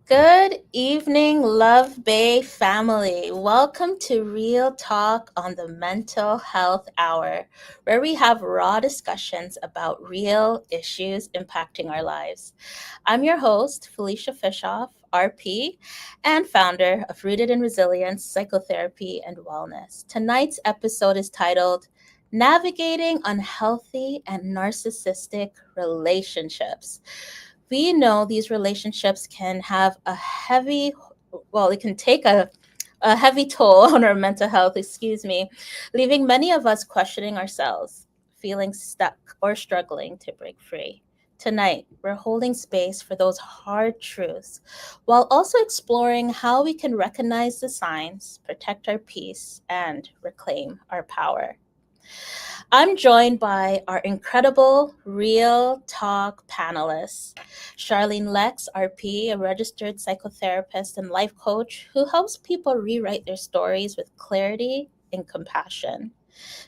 Good evening, Love Bay family. Welcome to Real Talk on the Mental Health Hour, where we have raw discussions about real issues impacting our lives. I'm your host, Felicia Fishoff, RP, and founder of Rooted in Resilience Psychotherapy and Wellness. Tonight's episode is titled Navigating Unhealthy and Narcissistic Relationships. We know these relationships can have it can take a heavy toll on our mental health, leaving many of us questioning ourselves, feeling stuck, or struggling to break free. Tonight, we're holding space for those hard truths while also exploring how we can recognize the signs, protect our peace, and reclaim our power. I'm joined by our incredible Real Talk panelists. Charlene Lex, RP, a registered psychotherapist and life coach who helps people rewrite their stories with clarity and compassion.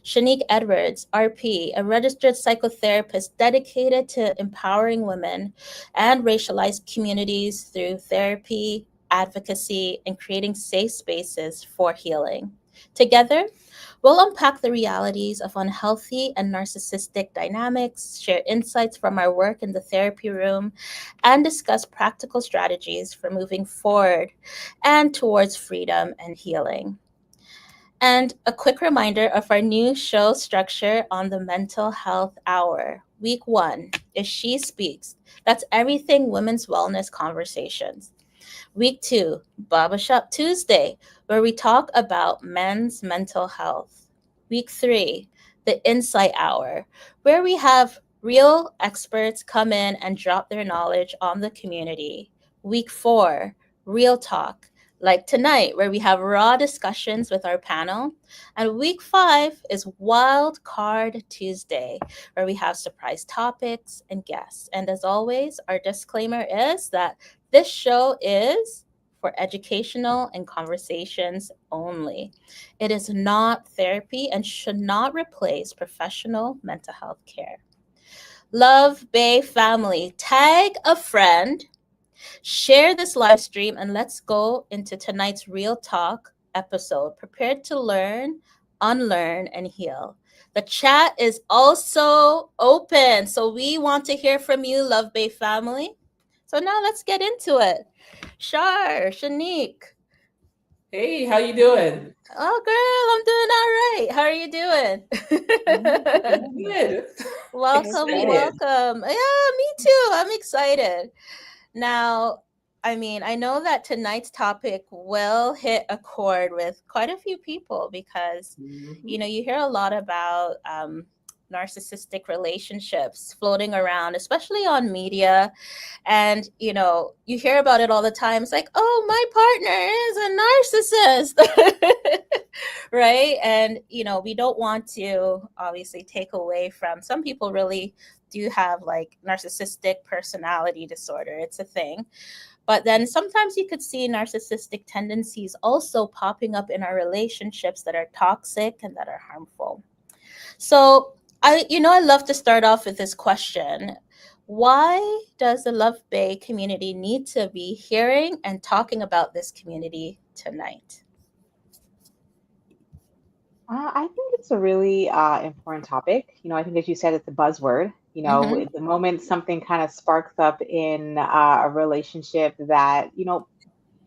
Shanique Edwards, RP, a registered psychotherapist dedicated to empowering women and racialized communities through therapy, advocacy, and creating safe spaces for healing. Together, we'll unpack the realities of unhealthy and narcissistic dynamics, share insights from our work in the therapy room, and discuss practical strategies for moving forward and towards freedom and healing. And a quick reminder of our new show structure on the Mental Health Hour. Week one is She Speaks. That's everything women's wellness conversations. Week two, Baba Shop Tuesday, where we talk about men's mental health. Week three, the Insight Hour, where we have real experts come in and drop their knowledge on the community. Week four, Real Talk, like tonight, where we have raw discussions with our panel. And week five is Wild Card Tuesday, where we have surprise topics and guests. And as always, our disclaimer is that this show is for educational and conversations only. It is not therapy and should not replace professional mental health care. Love Bay family, tag a friend, share this live stream, and let's go into tonight's Real Talk episode. Prepared to learn, unlearn, and heal. The chat is also open, so we want to hear from you, Love Bay family. So now let's get into it. Shar, Shanique. Hey, how you doing? Oh, girl, I'm doing all right. How are you doing? I'm good. Welcome, Excited. welcome. Yeah, me too. I'm excited. Now, I know that tonight's topic will hit a chord with quite a few people because, Mhm. you hear a lot about narcissistic relationships floating around, especially on media. And, you hear about it all the time. It's like, oh, my partner is a narcissist. Right? And, we don't want to obviously take away from some people really do have like narcissistic personality disorder. It's a thing. But then sometimes you could see narcissistic tendencies also popping up in our relationships that are toxic and that are harmful. So I love to start off with this question. Why does the Love Bay community need to be hearing and talking about this community tonight? I think it's a really important topic. I think, as you said, it's a buzzword. Mm-hmm. The moment something kind of sparks up in a relationship that,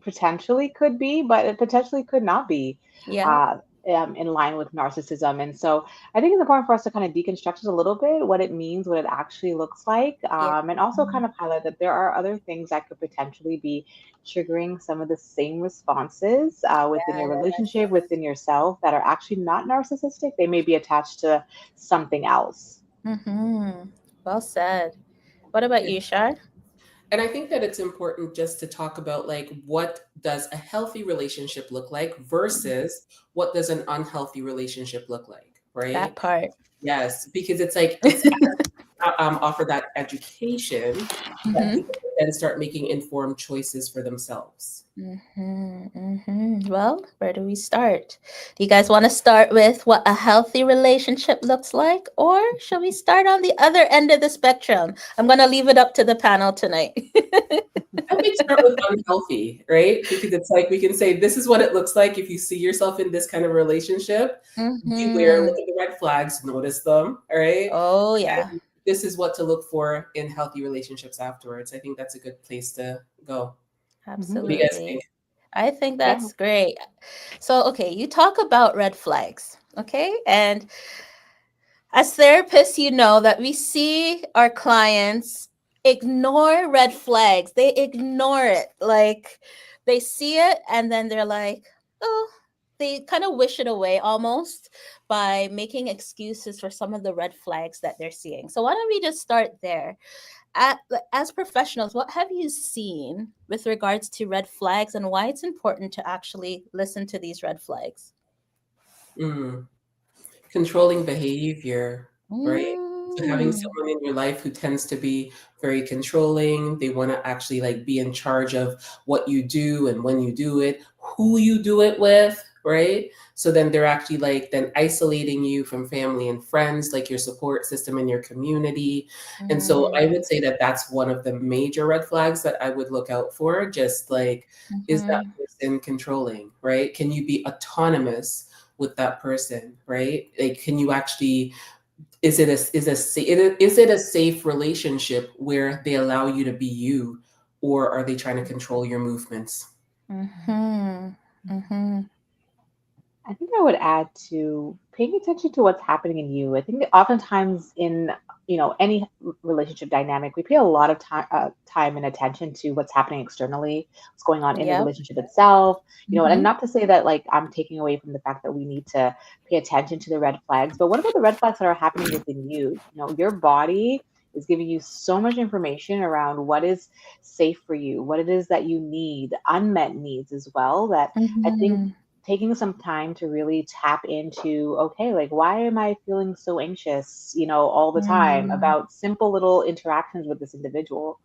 potentially could be, but it potentially could not be Yeah. uh, in line with narcissism. And so I think it's important for us to kind of deconstruct it a little bit, what it means, what it actually looks like, Yeah. and also kind of highlight that there are other things that could potentially be triggering some of the same responses within your relationship, within yourself, that are actually not narcissistic. They may be attached to something else. Mm-hmm. Well said. What about Yeah. you, Shar? And I think that it's important just to talk about like what does a healthy relationship look like versus what does an unhealthy relationship look like, That right? part. Yes, because it's offer that education that Mm-hmm. people can then start making informed choices for themselves. Mm-hmm. Mm-hmm. Well, where do we start? Do you guys want to start with what a healthy relationship looks like, or shall we start on the other end of the spectrum? I'm going to leave it up to the panel tonight. would maybe start with unhealthy, right? Because it's like we can say this is what it looks like if you see yourself in this kind of relationship. Beware, Mm-hmm. look at the red flags, notice them, all right? Oh, yeah, And this is what to look for in healthy relationships afterwards. I think that's a good place to go. Hmm. What do you guys absolutely. think? I think Yeah. that's great. So, okay, you talk about red flags, okay? And as therapists, you know that we see our clients ignore red flags. They ignore it. Like they see it and then they're like, oh, they kind of wish it away almost by making excuses for some of the red flags that they're seeing. So, why don't we just start there? As professionals, what have you seen with regards to red flags and why it's important to actually listen to these red flags? Mm. Controlling behavior, right? So having Mm. someone in your life who tends to be very controlling, they want to actually like be in charge of what you do and when you do it, who you do it with, right? So then they're actually like then isolating you from family and friends, like your support system in your community. And so I Mm. would say that that's one of the major red flags that I would look out for. Just like, is that Mhm. person controlling, right? Can you be autonomous with that person, right? Like, can you actually is it a safe relationship where they allow you to be you, or are they trying to control your movements? Mhm. Mhm. I think I would add to paying attention to what's happening in you. I think that oftentimes in any relationship dynamic, we pay a lot of time and attention to what's happening externally, what's going on in the Yep. relationship itself. And Mhm. not to say that like I'm taking away from the fact that we need to pay attention to the red flags, but what about the red flags that are happening within you? Your body is giving you so much information around what is safe for you, what it is that you need, unmet needs as well. That I think Mhm. taking some time to really tap into, okay, like why am I feeling so anxious, all the time Mm. about simple little interactions with this individual.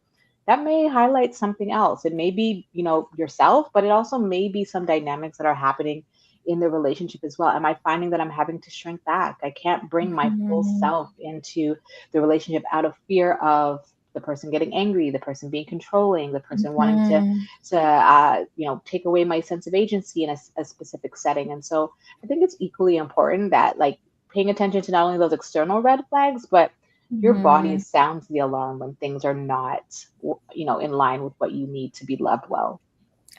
That may highlight something else. It may be, yourself, but it also may be some dynamics that are happening in the relationship as well. Am I finding that I'm having to shrink back? I can't bring my full Mhm. self into the relationship out of fear of the person getting angry, the person being controlling, the person wanting to Mhm. take away my sense of agency in a specific setting. And so I think it's equally important that like paying attention to not only those external red flags, but your body Mhm. sounds the alarm when things are not in line with what you need to be loved well.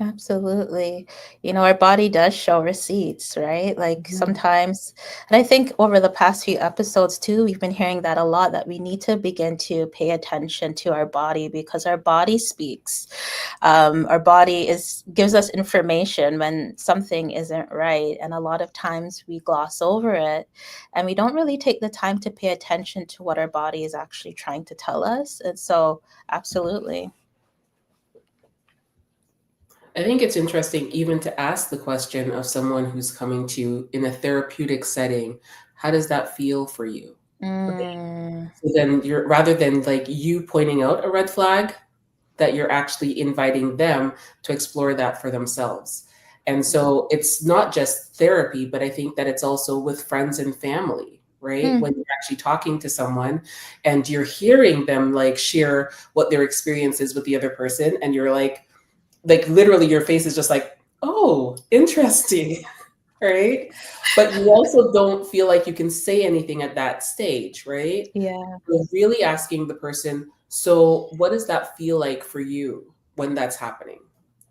Absolutely. Our body does show receipts, right? Like Mhm. sometimes, and I think over the past few episodes too, we've been hearing that a lot that we need to begin to pay attention to our body because our body speaks. Our body gives us information when something isn't right. And a lot of times we gloss over it and we don't really take the time to pay attention to what our body is actually trying to tell us. And so, absolutely. I think it's interesting even to ask the question of someone who's coming to you in a therapeutic setting, how does that feel for you? Mm. So then you're rather than like you pointing out a red flag, that you're actually inviting them to explore that for themselves. And so it's not just therapy, but I think that it's also with friends and family, right? Mm. When you're actually talking to someone and you're hearing them like share what their experience is with the other person, and you're like literally your face is just like, oh, interesting, right? But you also don't feel like you can say anything at that stage, right? Yeah. You're really asking the person, so what does that feel like for you when that's happening?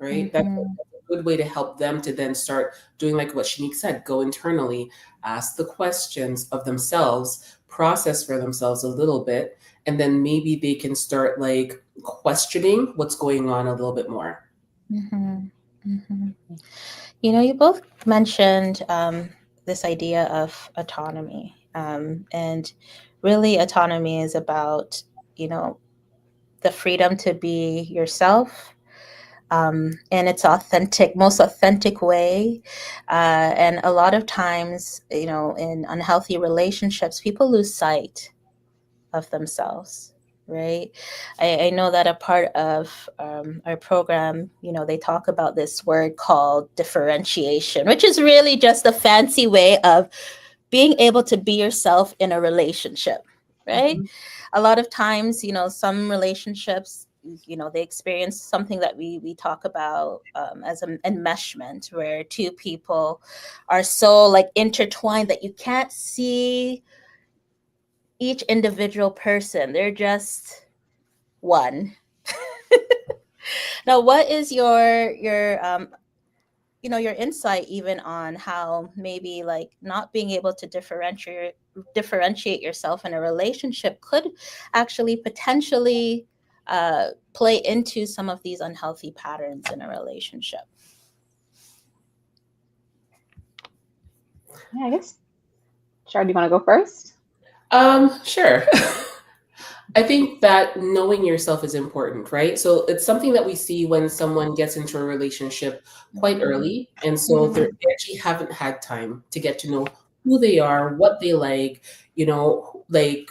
Right? Mhm. That's a good way to help them to then start doing like what Shanique said, go internally, ask the questions of themselves, process for themselves a little bit, and then maybe they can start like questioning what's going on a little bit more. Mhm. Mhm. You both mentioned this idea of autonomy. And really, autonomy is about, you know, the freedom to be yourself in its most authentic way. And a lot of times, in unhealthy relationships, people lose sight of themselves, right? I know that a part of our program, they talk about this word called differentiation, which is really just a fancy way of being able to be yourself in a relationship, right? Mhm. A lot of times, some relationships, they experience something that we talk about as an enmeshment, where two people are so like intertwined that you can't see each individual person. They're just one. Now, what is your insight even on how maybe like not being able to differentiate yourself in a relationship could actually potentially play into some of these unhealthy patterns in a relationship? Yeah, I guess. Shar, do you want to go first? Sure. I think that knowing yourself is important, right? So it's something that we see when someone gets into a relationship quite early. And so Mm-hmm. they actually haven't had time to get to know who they are, what they like, like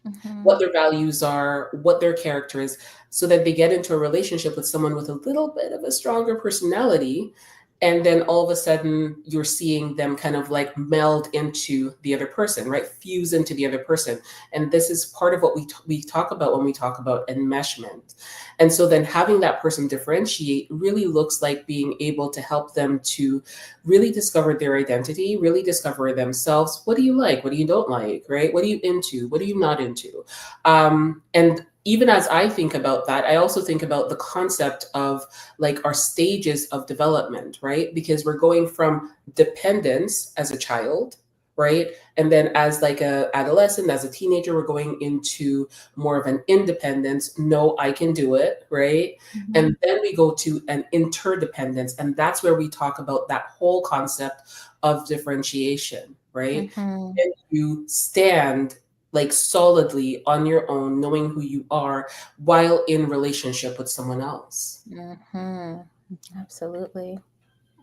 Mm-hmm. what their values are, what their character is, so that they get into a relationship with someone with a little bit of a stronger personality. And then all of a sudden, you're seeing them kind of like meld into the other person, right? Fuse into the other person. And this is part of what we talk about when we talk about enmeshment. And so then having that person differentiate really looks like being able to help them to really discover their identity, really discover themselves. What do you like? What do you don't like, right? What are you into? What are you not into? And even as I think about that, I also think about the concept of like our stages of development, right? Because we're going from dependence as a child, right? And then as like a adolescent, as a teenager, we're going into more of an independence. No, I can do it, right? Mm-hmm. And then we go to an interdependence. And that's where we talk about that whole concept of differentiation, right? Mm-hmm. And you stand like solidly on your own, knowing who you are while in relationship with someone else. Mm-hmm. Absolutely.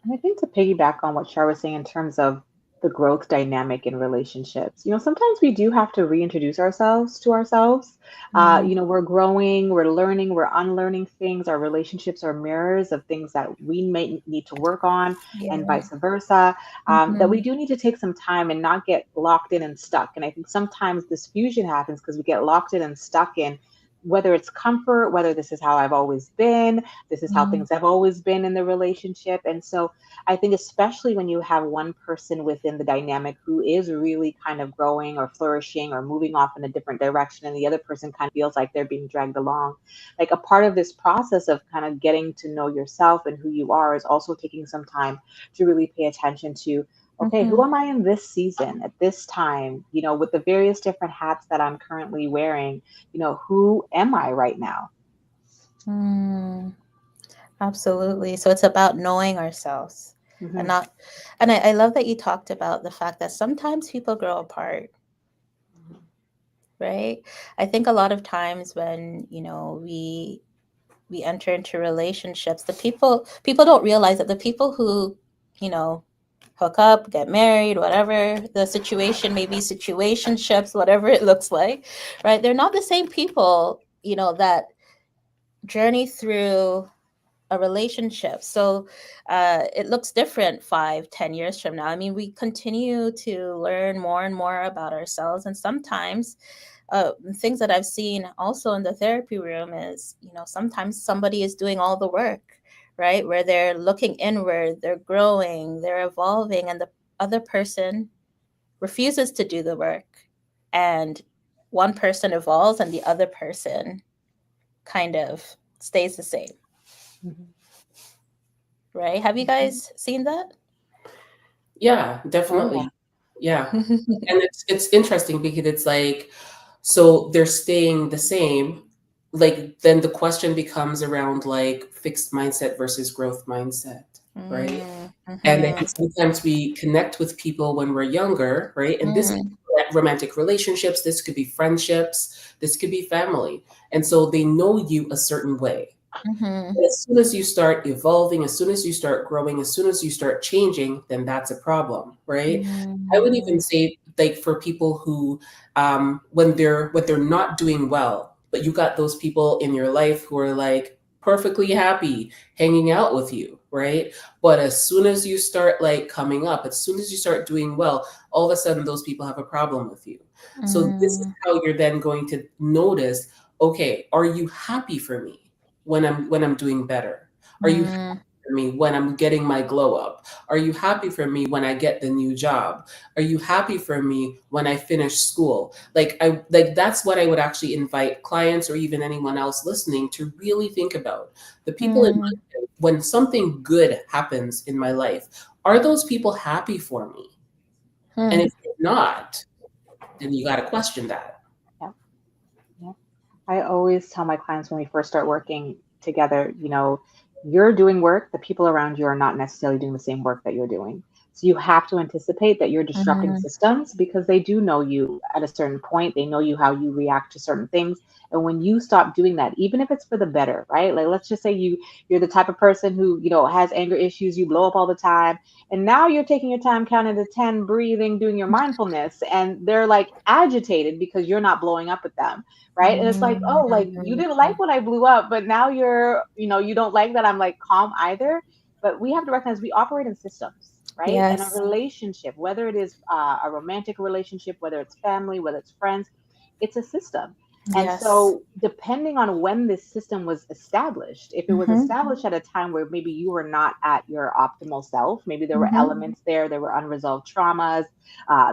And I think to piggyback on what Shar was saying in terms of the growth dynamic in relationships, sometimes we do have to reintroduce ourselves to ourselves. Mm-hmm. We're growing, we're learning, we're unlearning things. Our relationships are mirrors of things that we may need to work on, and Yeah. vice versa. That Mm-hmm. we do need to take some time and not get locked in and stuck. And I think sometimes this fusion happens because we get locked in and stuck in whether it's comfort, whether this is how I've always been, this is how things have always been in the relationship. And so I think, especially when you have one person within the dynamic who is really kind of growing or flourishing or moving off in a different direction, and the other person kind of feels like they're being dragged along. Like a part of this process of kind of getting to know yourself and who you are is also taking some time to really pay attention to, okay, who Mm-hmm. am I in this season at this time? With the various different hats that I'm currently wearing, who am I right now? Mm. Absolutely. So it's about knowing ourselves and Hmm. not, and I love that you talked about the fact that sometimes people grow apart, right? I think a lot of times when, we enter into relationships, the people don't realize that the people who, you know, hook up, get married, whatever the situation may be, situationships, whatever it looks like, right? They're not the same people, that journey through a relationship. So it looks different 5, 10 years from now. I mean, we continue to learn more and more about ourselves. And sometimes things that I've seen also in the therapy room is, sometimes somebody is doing all the work, right? Where they're looking inward, they're growing, they're evolving, and the other person refuses to do the work. And one person evolves and the other person kind of stays the same, Hmm. right? Have you guys seen that? Yeah, Oh yeah. definitely. Yeah. And it's interesting because it's like, so they're staying the same. Like then the question becomes around like fixed mindset versus growth mindset, right? And I think Mm-hmm. sometimes we connect with people when we're younger, right? And this could Mm-hmm. be romantic relationships, this could be friendships, this could be family. And so they know you a certain way. Mm-hmm. As soon as you start evolving, as soon as you start growing, as soon as you start changing, then that's a problem, right? I would even Mm-hmm. say, like for people who, when they're not doing well, but you got those people in your life who are like perfectly happy hanging out with you, right? But as soon as you start like coming up, as soon as you start doing well, all of a sudden those people have a problem with you. So this is how you're then going to notice, okay, are you happy for me? when I'm doing better? Are you happy Mm, for me when I'm getting my glow up? Are you happy for me when I get the new job? Are you happy for me when I finish school? Like that's what I would actually invite clients or even anyone else listening to really think about. The people in mm, my life, when something good happens in my life, are those people happy for me? And mm, if they're not, then you got to question that. Yeah. Yeah. I always tell my clients when we first start working together, you're doing work, the people around you are not necessarily doing the same work that you're doing. So you have to anticipate that you're disrupting mm, systems because they do know you at a certain point. They know you how you react to certain things. And when you stop doing that, even if it's for the better, right? Like let's just say you're the type of person who, has anger issues, you blow up all the time. And now you're taking your time counting to 10, breathing, doing your mindfulness, and they're like agitated because you're not blowing up at them, right? And it's like, oh, like you didn't like mm. when I blew up, but now you don't like that I'm like calm either. But we have to recognize we operate in systems, right? And a Yes, relationship, whether it is a romantic relationship, whether it's family, whether it's friends, it's a system. And yes. so, depending on when this system was established, if it was Mm-hmm, established at a time where maybe you were not at your optimal self, maybe there were mm-hmm, elements there were unresolved traumas,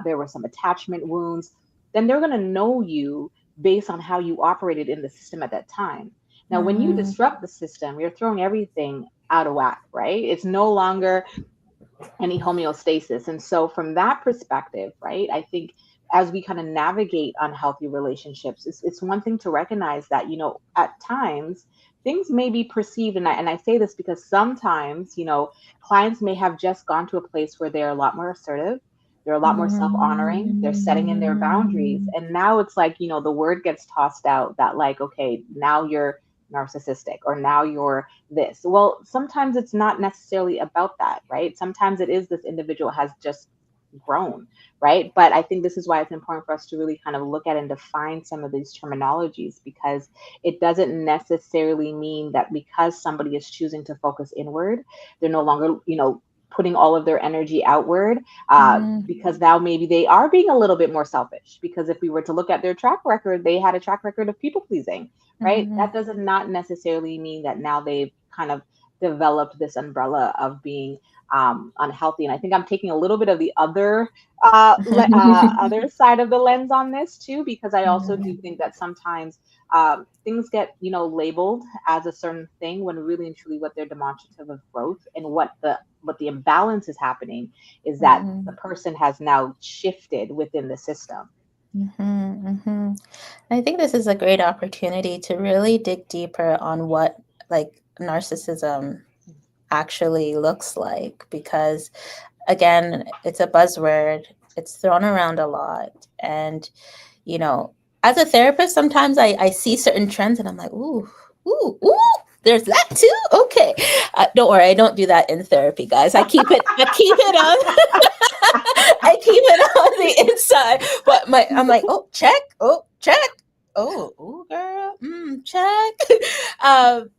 there were some attachment wounds, then they're going to know you based on how you operated in the system at that time. Now, when you mm, disrupt the system, you're throwing everything out of whack, right? It's no longer any homeostasis. And so, from that perspective, right, I think as we kind of navigate unhealthy relationships, it's one thing to recognize that, at times things may be perceived. And I say this because sometimes, clients may have just gone to a place where they're a lot more assertive. They're a lot more self honoring. They're setting in their boundaries. mm, And now it's like, the word gets tossed out that, like, okay, now you're narcissistic or now you're this. Well, sometimes it's not necessarily about that, right? Sometimes it is this individual has just grown, right? But I think this is why it's important for us to really kind of look at and define some of these terminologies, because it doesn't necessarily mean that because somebody is choosing to focus inward, they're no longer, putting all of their energy outward, mm, because now maybe they are being a little bit more selfish. Because if we were to look at their track record, they had a track record of people pleasing, right? mm, That does not necessarily mean that now they've kind of developed this umbrella of being unhealthy. And I think I'm taking a little bit of the other side of the lens on this too, because I also do think that sometimes things get labeled as a certain thing when really and truly what they're demonstrative of growth, and what the imbalance is happening is that the mm, person has now shifted within the system. mm. I think this is a great opportunity to really dig deeper on what like narcissism actually looks like, because again, it's a buzzword. It's thrown around a lot. And, you know, as a therapist, sometimes I see certain trends and I'm like, ooh, there's that too. Okay. Don't worry. I don't do that in therapy, guys. I keep it on, I keep it on the inside, but I'm like, oh, check. Oh, girl, check. um,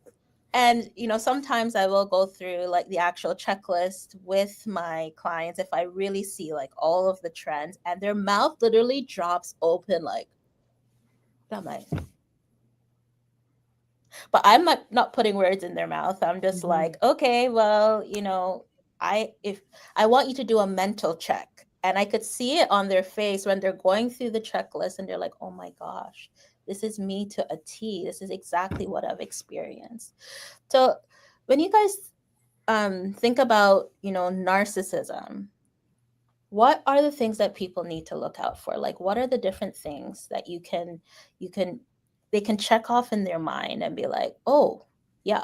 and sometimes I will go through like the actual checklist with my clients if I really see like all of the trends, and their mouth literally drops open like, I'm like, but I'm not putting words in their mouth. I'm just Mhm. like, okay, well, if I want you to do a mental check, and I could see it on their face when they're going through the checklist and they're like, oh my gosh, this is me to a T. This is exactly what I've experienced. So when you guys think about narcissism, what are the things that people need to look out for? Like, what are the different things that you can they can check off in their mind and be like, oh yeah.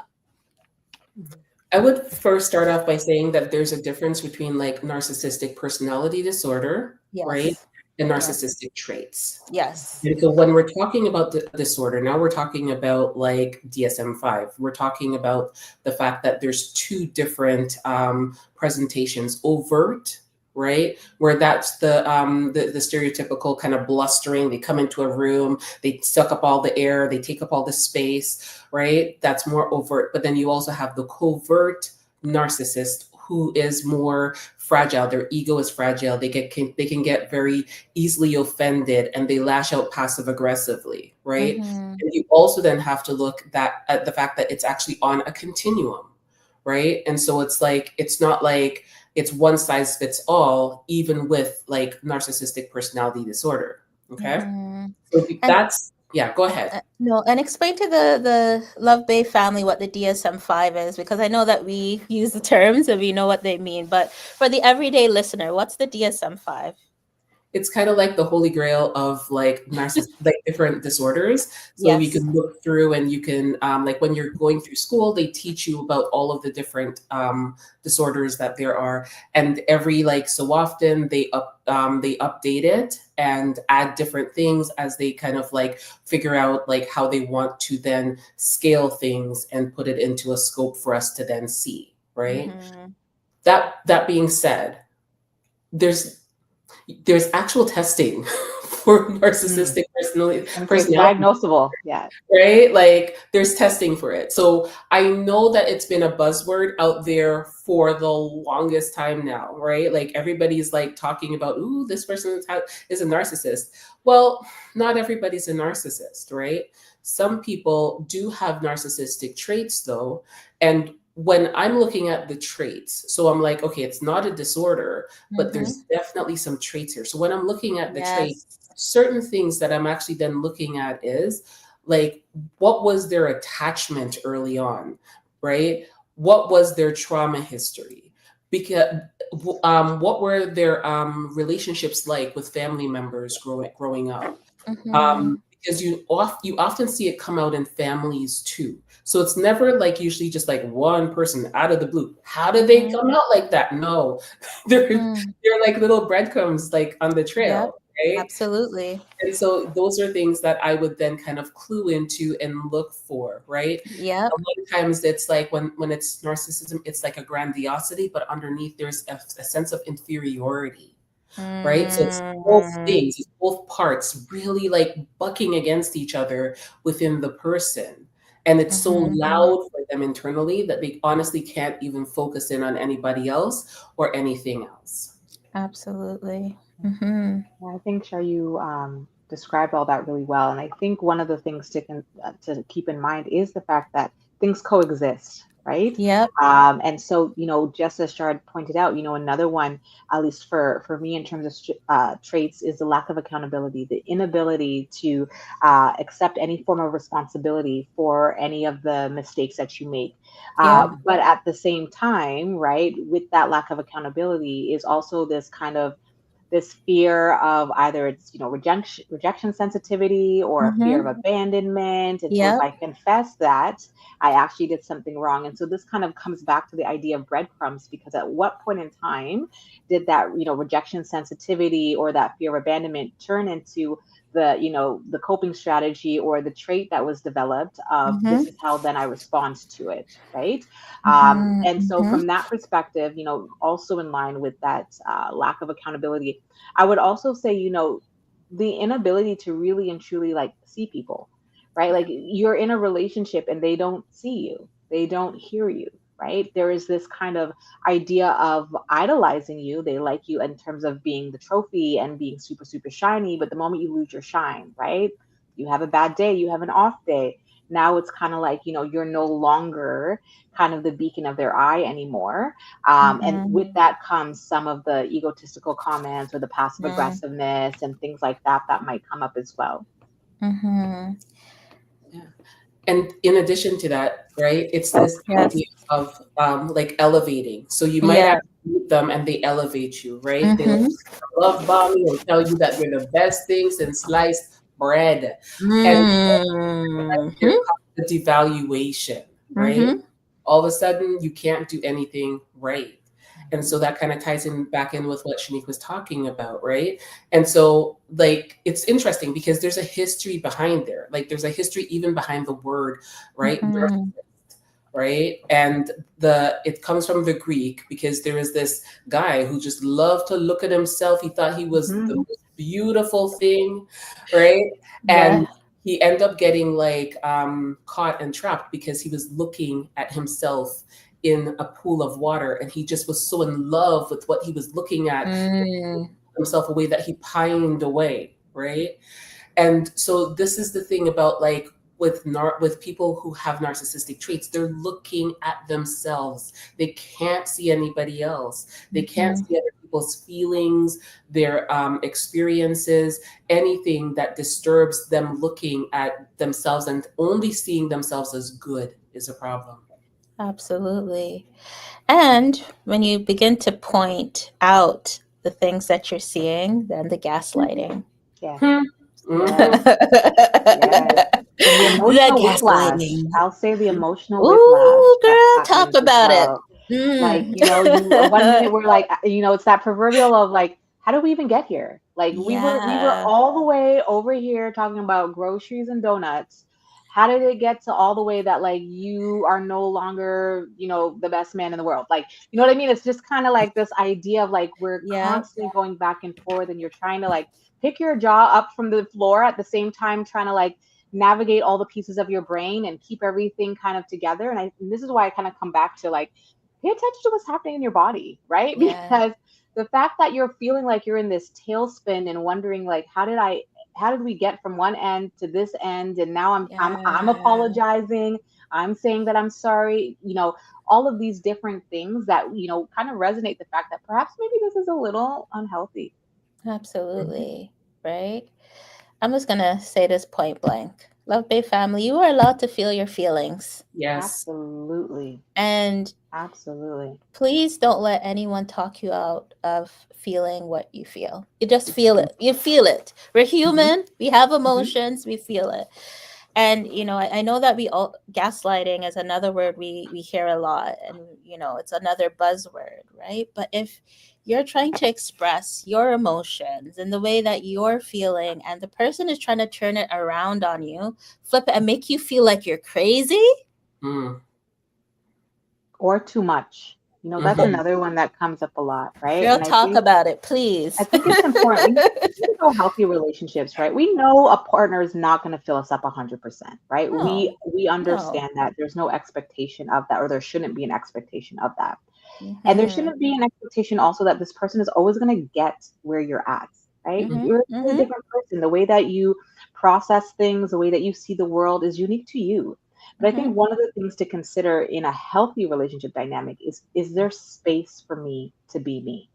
Mhm. I would first start off by saying that there's a difference between like narcissistic personality disorder, right, Yes. and Yes. narcissistic traits. Yes. And so when we're talking about the disorder, now we're talking about like DSM-5. We're talking about the fact that there's two different presentations: overt, right, where that's the stereotypical kind of blustering. They come into a room, they suck up all the air, they take up all the space, right? That's more overt. But then you also have the covert narcissist who is more fragile. Their ego is fragile. They can get very easily offended, and they lash out passive aggressively, right? Mhm. And you also then have to look that at the fact that it's actually on a continuum, right? And so it's like it's not like it's one size fits all, even with like narcissistic personality disorder. Okay, Mhm. so And that's yeah. Go ahead. no, and explain to the Love Bay family what the DSM-5 is, because I know that we use the terms and we know what they mean, but for the everyday listener, what's the DSM-5? It's kind of like the holy grail of like like different disorders. So you Yes. can look through and you can like when you're going through school, they teach you about all of the different disorders that there are, and every like so often they update it and add different things as they kind of like figure out like how they want to then scale things and put it into a scope for us to then see, right? Mhm. That being said, there's there's actual testing for Mm. narcissistic And so it's personality, diagnosable. Yeah. right? Like there's testing for it. So I know that it's been a buzzword out there for the longest time now, right? Like everybody's like talking about, ooh, this person is a narcissist. Well, not everybody's a narcissist, right? Some people do have narcissistic traits though. And when I'm looking at the traits, so I'm like, okay, it's not a disorder, but there's Mhm. definitely some traits here. So when I'm looking at the traits, Yes. certain things that I'm actually then looking at is like what was their attachment early on, right? What was their trauma history? Because what were their relationships like with family members growing up? Mhm. Because you often see it come out in families too. So it's never like usually just like one person out of the blue. How did they Mhm. come out like that? No, they're Mm. they're like little breadcrumbs like on the Yep. trail, right? Absolutely. And so those are things that I would then kind of clue into and look for, right? Yep. A lot of times it's like when it's narcissism, it's like a grandiosity, but underneath there's a sense of inferiority, right? So it's both Mm. things, it's both parts really like bucking against each other within the person. And it's so Mhm. loud for them internally that they honestly can't even focus in on anybody else or anything else. Absolutely. Mhm. Yeah, I think Shar, you described all that really well, and I think one of the things to keep in mind is the fact that things coexist, right? Yep. And so, just as Shard pointed out, another one, at least for me, in terms of traits, is the lack of accountability, the inability to accept any form of responsibility for any of the mistakes that you make. Yep. But at the same time, right, with that lack of accountability is also this kind of this fear of either it's rejection sensitivity or a fear of Mhm. abandonment. And so if Yep. I confess that I actually did something wrong, and so this kind of comes back to the idea of breadcrumbs, because at what point in time did that rejection sensitivity or that fear of abandonment turn into the coping strategy or the trait that was developed of this Mhm. is how then I respond to it, right? Mhm. And so Mhm. from that perspective, also in line with that lack of accountability, I would also say, the inability to really and truly like see people, right? Like you're in a relationship and they don't see you, they don't hear you, right? There is this kind of idea of idolizing you. They like you in terms of being the trophy and being super, super shiny. But the moment you lose your shine, right? You have a bad day, you have an off day. Now it's kind of like, you're no longer kind of the beacon of their eye anymore. And with Mhm. that comes some of the egotistical comments or the passive Mhm. aggressiveness and things like that that might come up as well. Mhm. Yeah. And in addition to that, right, it's this Yes. idea of like elevating. So you might Yeah. actually meet them and they elevate you, right? They like Mhm. love bomb you and tell you that you're the best thing since sliced bread. And there Mhm. comes the devaluation, right? Mhm. All of a sudden you can't do anything right. And so that kind of ties in back in with what Shanique was talking about, right? And so like it's interesting because there's a history behind there. Like there's a history even behind the word, right? Mhm. Right? And the it comes from the Greek because there is this guy who just loved to look at himself. He thought he was the Mhm. most beautiful thing, right? Yeah. And he ended up getting like caught and trapped because he was looking at himself in a pool of water, and he just was so in love with what he was looking at Mm, himself away that he pined away, right? And so this is the thing about like with people who have narcissistic traits, they're looking at themselves. They can't see anybody else. They can't mhm. see other people's feelings, their experiences, anything that disturbs them looking at themselves, and only seeing themselves as good is a problem. Absolutely. And when you begin to point out the things that you're seeing, then the gaslighting. Yes, Hmm. yes, Mm-hmm. yes. And the The emotional whiplash, gaslighting. I'll say the emotional whiplash Ooh, that girl, talk happens as about it. well. Like, Mm. you one minute we're like, it's that proverbial of like, how did we even get here? Like we were Yeah, all the way over here talking about groceries and donuts. How did it get to all the way that like you are no longer, the best man in the world? Like, you know what I mean? It's just kind of like this idea of like we're yeah, constantly going back and forth, and you're trying to like pick your jaw up from the floor at the same time trying to like navigate all the pieces of your brain and keep everything kind of together. And this is why I kind of come back to like pay attention to what's happening in your body, right? yeah, Because the fact that you're feeling like you're in this tailspin and wondering like how did we get from one end to this end, and now I'm yeah, apologizing, I'm saying that I'm sorry, all of these different things that kind of resonate the fact that perhaps maybe this is a little unhealthy. absolutely. Right? I'm just gonna say this point blank. Love Bay family, you are allowed to feel your feelings. Yes. Absolutely. And Absolutely. please don't let anyone talk you out of feeling what you feel. You just feel it. You feel it. We're Mm-hmm. human. We have Mm-hmm. emotions. We feel it. And I know that we all gaslighting is another word we hear a lot, and it's another buzzword, right? But if you're trying to express your emotions in the way that you're feeling, and the person is trying to turn it around on you, flip it, and make you feel like you're crazy, Mm. Or too much. That's Mm-hmm. another one that comes up a lot, right? girl, And I talk think about it, I please. think it's important. We know healthy relationships, right? We know a partner is not going to fill us up 100%, right? No, We no. understand that there's no expectation of that, or there shouldn't be an expectation of that. And there Mhm. shouldn't be an expectation also that this person is always going to get where you're at, right? Mhm. You're a Mhm. different person. The way that you process things, the way that you see the world is unique to you. But I think Mhm. one of the things to consider in a healthy relationship dynamic is there space for me to be me?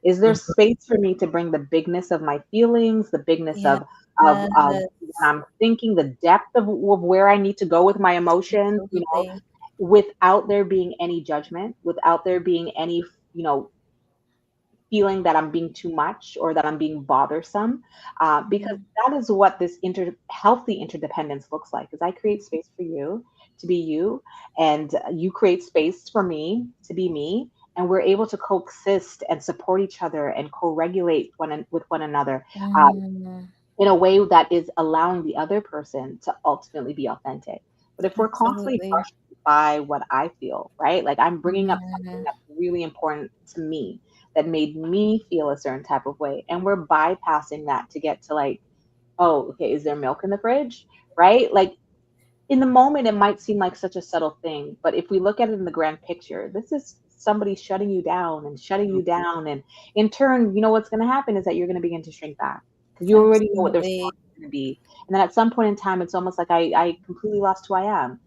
Is there Mm-hmm. space for me to bring the bigness of my feelings, the bigness Yes. of what I'm thinking, the depth of where I need to go with my emotions, Absolutely. without there being any judgment, without there being any, you know, feeling that I'm being too much or that I'm being bothersome, because Mhm. that is what this healthy interdependence looks like. Is I create space for you to be you, and you create space for me to be me, and we're able to coexist and support each other and co-regulate with one another, uh, Mm, in a way that is allowing the other person to ultimately be authentic. But if we're constantly absolutely. brushed by what I feel, right? Like I'm bringing up something Yeah. that's really important to me that made me feel a certain type of way, and we're bypassing that to get to like, oh, okay, is there milk in the fridge? Right? Like in the moment, it might seem like such a subtle thing, but if we look at it in the grand picture, this is somebody shutting you down and shutting you down. And in turn, what's going to happen is that you're going to begin to shrink back because you already know what their Absolutely. response is going to be. And then at some point in time, it's almost like I completely lost who I am.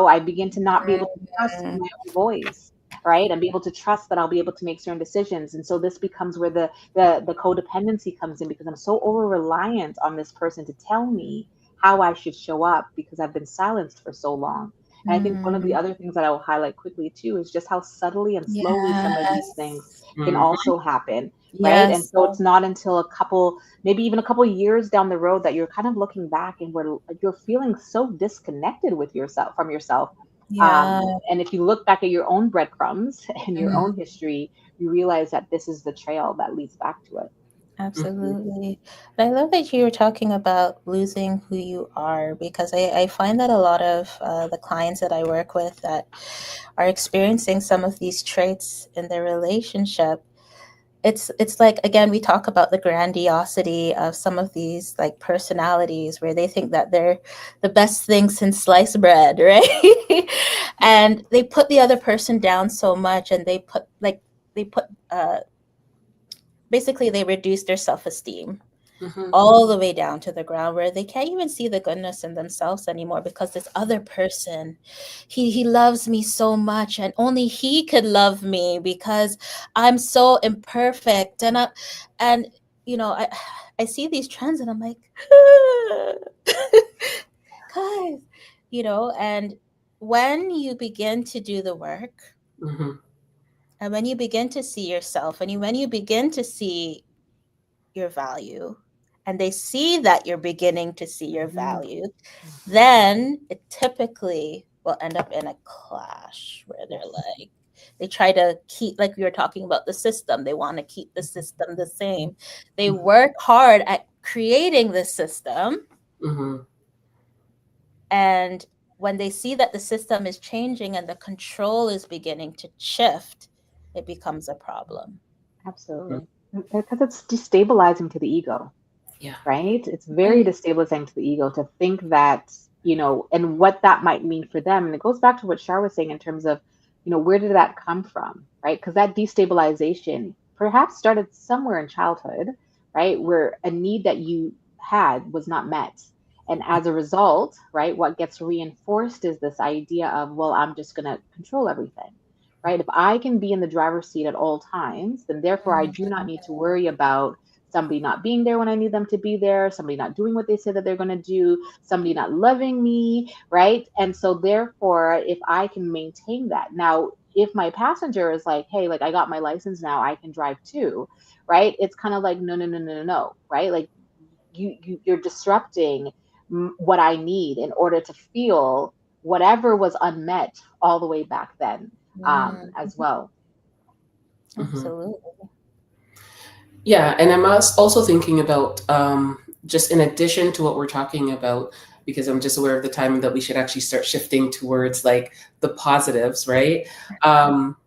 I begin to not be able to trust Mm, my own voice. Right, and be able to trust that I'll be able to make certain decisions, and so this becomes where the codependency comes in because I'm so over reliant on this person to tell me how I should show up because I've been silenced for so long. And I think one of the mm, other things that I will highlight quickly too is just how subtly and slowly some of these things yes. can Mm-hmm. also happen, right? And Yes. so it's not until maybe even a couple years down the road that you're kind of looking back and where you're feeling so disconnected with yourself from yourself. Yeah. And if you look back at your own breadcrumbs and your Mm, own history, you realize that this is the trail that leads back to it. Mm-hmm. absolutely. And I love that you were talking about losing who you are, because I find that a lot of the clients that I work with that are experiencing some of these traits in their relationship, it's like, again, we talk about the grandiosity of some of these like personalities where they think that they're the best thing since sliced bread, right? And they put the other person down so much, and they put basically they reduce their self-esteem Mm-hmm. all the way down to the ground, where they can't even see the goodness in themselves anymore, because this other person, he loves me so much, and only he could love me because I'm so imperfect. And I see these trends, and I'm like, guys, and when you begin to do the work, Mm-hmm. and when you begin to see yourself, and when you begin to see your value, and they see that you're beginning to see your Mhm. value, Mhm. then it typically will end up in a clash where they're Yes. like, they try to keep, like we were talking about the system, they want to keep the system the same. They work hard at creating the system, Mm-hmm. and when they see that the system is changing and the control is beginning to shift, it becomes a problem. Absolutely. Because it's destabilizing to the ego, Yeah. right? It's very Mm, destabilizing to the ego to think that, and what that might mean for them. And it goes back to what Shar was saying in terms of, where did that come from, right? Because that destabilization perhaps started somewhere in childhood, right? Where a need that you had was not met. And as a result, right, what gets reinforced is this idea of, well, I'm just going to control everything, right? If I can be in the driver's seat at all times, then therefore I do not need to worry about somebody not being there when I need them to be there, somebody not doing what they say that they're going to do, somebody not loving me, right? And so, therefore, if I can maintain that, now, if my passenger is like, hey, like I got my license now, I can drive too, right? It's kind of like, no, no, no, no, no, no, right? Like you're disrupting what I need in order to feel whatever was unmet all the way back then, mm, as well. Mm-hmm. absolutely. Yeah, and I'm also thinking about just in addition to what we're talking about, because I'm just aware of the time that we should actually start shifting towards like the positives, right? Um,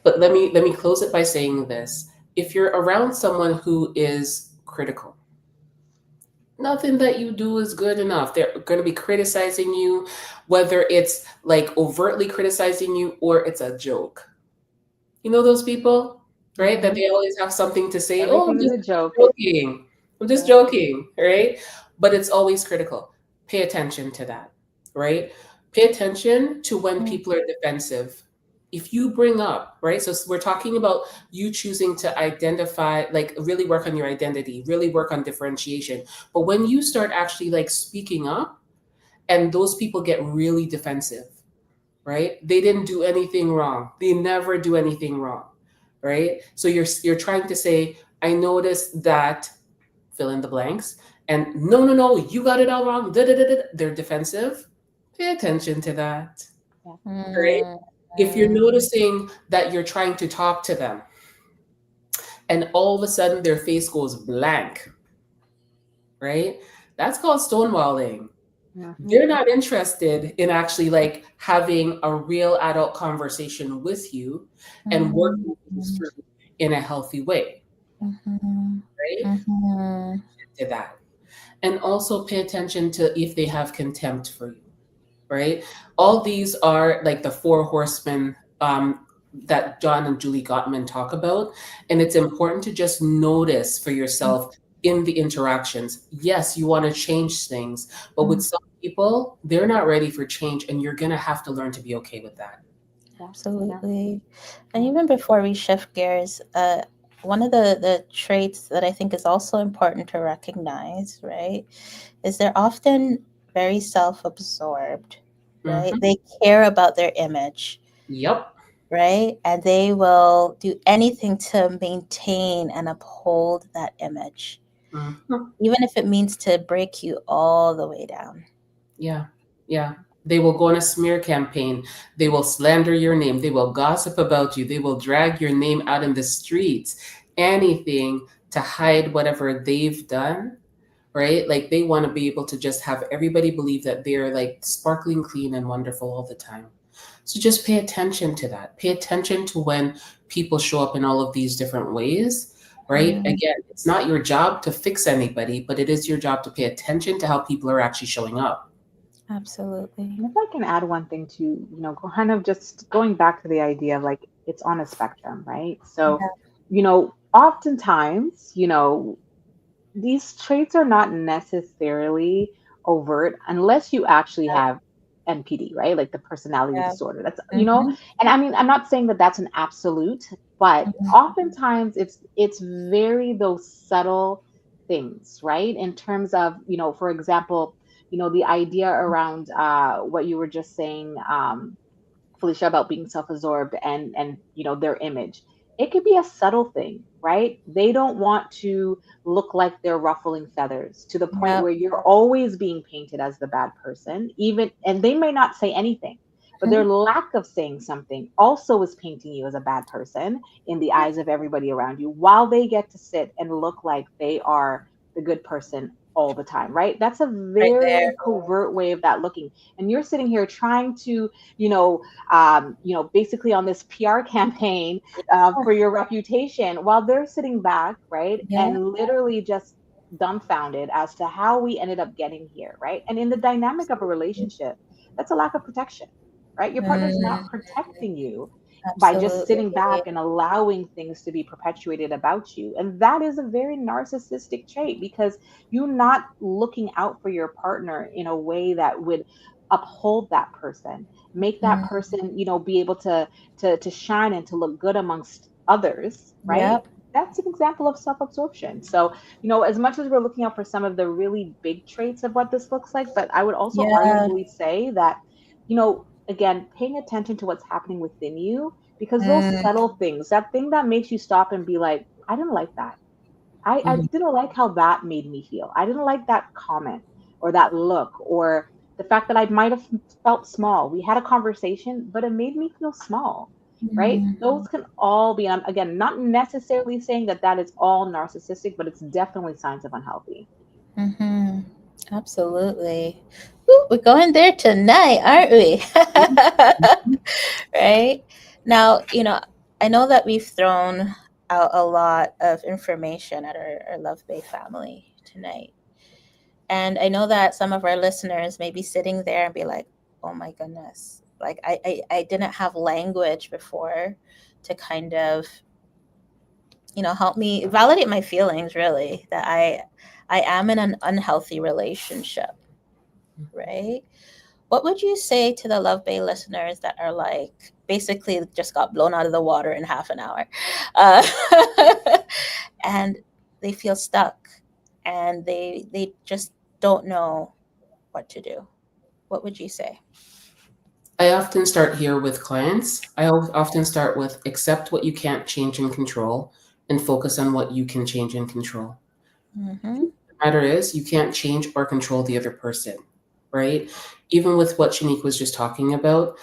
but let me close it by saying this: if you're around someone who is critical, nothing that you do is good enough. They're going to be criticizing you, whether it's like overtly criticizing you or it's a joke. You know those people, right? That Hmm. they always have something to say. Oh, I'm Everything is just a joke. joking. I'm just Yeah. joking, right? But it's always critical. Pay attention to that, right? Pay attention to when Mm, people are defensive. If you bring up, right? So we're talking about you choosing to identify, like really work on your identity, really work on differentiation. But when you start actually like speaking up and those people get really defensive, right? They didn't do anything wrong. They never do anything wrong, right? So you're trying to say, I noticed that fill in the blanks, and no, no, no, you got it all wrong. Da, da, da, da. They're defensive. Pay attention to that, Yeah. right? mm, If you're mm, noticing that you're trying to talk to them, and all of a sudden their face goes blank, right? That's called stonewalling. Hmm. They're not interested in actually like having a real adult conversation with you and mm, working things mm, through in a healthy way, mhm, right? mhm, To that. And also pay attention to if they have contempt for you, right? All these are like the four horsemen that John and Julie Gottman talk about. And it's important to just notice for yourself in the interactions. Yes, you want to change things, but with mm, some people, they're not ready for change, and you're going to have to learn to be okay with that. Yeah. Yeah. absolutely. And Yeah. even before we shift gears, one of the traits that I think is also important to recognize, right, is they're often very self-absorbed, right? Hmm. They care about their image, Yep. right? And they will do anything to maintain and uphold that image, Hmm. even if it means to break you all the way down. Yeah. Yeah. They will go on a smear campaign. They will slander your name. They will gossip about you. They will drag your name out in the streets. Anything to hide whatever they've done, right? Like they want to be able to just have everybody believe that they're like sparkling clean and wonderful all the time. So just pay attention to that. Pay attention to when people show up in all of these different ways, right? Mm, Again, it's not your job to fix anybody, but it is your job to pay attention to how people are actually showing up. absolutely. And if I can add one thing to, kind of just going back to the idea of like it's on a spectrum, right? So, Yeah. oftentimes, these traits are not necessarily overt unless you actually have NPD, right? Like the personality Yeah. disorder. That's, Mm-hmm. and I mean, I'm not saying that that's an absolute, but oftentimes it's very those subtle things, right? In terms of, for example, the idea around what you were just saying, Felicia, about being self-absorbed and their image. It could be a subtle thing, right? They don't want to look like they're ruffling feathers to the point Yeah. where you're always being painted as the bad person, even and they may not say anything, but their Mhm. lack of saying something also is painting you as a bad person in the eyes of everybody around you, while they get to sit and look like they are the good person all the time, right? That's a Right there. very covert way of that looking. And you're sitting here trying to, you know, basically on this PR campaign for your reputation, while they're sitting back, right, Yeah. and literally just dumbfounded as to how we ended up getting here, right? And in the dynamic of a relationship, that's a lack of protection, right? Your partner's not Mm, protecting you by just absolutely. sitting back and allowing things to be perpetuated about you. And that is a very narcissistic trait because you're not looking out for your partner in a way that would uphold that person, make that Mm, person, be able to shine and to look good amongst others, right? yep. That's an example of self-absorption. So, as much as we're looking out for some of the really big traits of what this looks like, but I would also Yeah. arguably say that, again, paying attention to what's happening within you, because those Mm, subtle things, that thing that makes you stop and be like, I didn't like that. I Mhm. didn't like how that made me feel. I didn't like that comment or that look or the fact that I might have felt small. We had a conversation, but it made me feel small, right? mm, Those can all be, and I'm, again, not necessarily saying that that is all narcissistic, but it's definitely signs of unhealthy. mm-hmm. Absolutely. Ooh, we're going there tonight, aren't we? Right? Now, I know that we've thrown out a lot of information at our Love Bay family tonight. And I know that some of our listeners may be sitting there and be like, oh my goodness, like I didn't have language before to kind of, help me validate my feelings really that I am in an unhealthy relationship, right? What would you say to the Love Bay listeners that are like basically just got blown out of the water in half an hour? Uh, and they feel stuck and they just don't know what to do. What would you say? I often start here with clients. Often start with accept what you can't change and control and focus on what you can change and control. Mm-hmm. The matter is, you can't change or control the other person, right? Even with what Shanique was just talking about,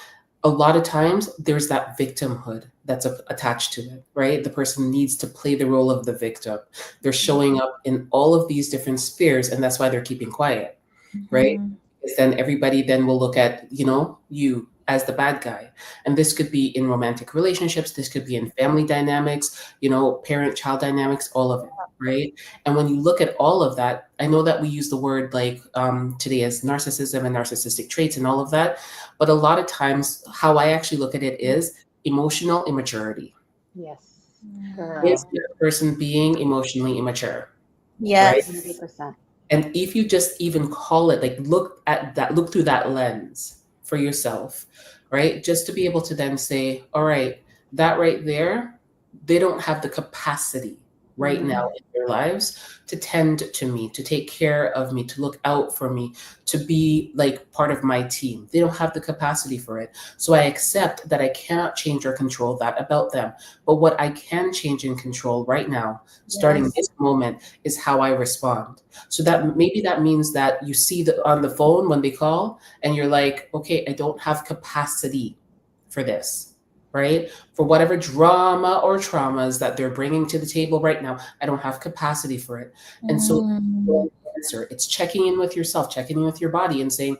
a lot of times there's that victimhood that's attached to it, right? The person needs to play the role of the victim. They're showing up in all of these different spheres, and that's why they're keeping quiet, right? Mm-hmm. Because then everybody then will look at, you as the bad guy. And this could be in romantic relationships, this could be in family dynamics, parent child dynamics, all of it, right? And when you look at all of that, I know that we use the word like today as narcissism and narcissistic traits and all of that. But a lot of times, how I actually look at it is emotional immaturity. Yes, Is girl, the person being emotionally immature, right? Yes. 100%. And if you just even call it, like look through that lens for yourself, right? Just to be able to then say, all right, that right there, they don't have the capacity right now Mm, in their lives to tend to me, to take care of me, to look out for me, to be like part of my team. They don't have the capacity for it. So I accept that I cannot change or control that about them. But what I can change and control right now, starting Yes. this moment, is how I respond. So that maybe that means that you see on the phone when they call and you're like, okay, I don't have capacity for this, right? For whatever drama or traumas that they're bringing to the table right now, I don't have capacity for it. And so Mm, it's checking in with yourself, checking in with your body and saying,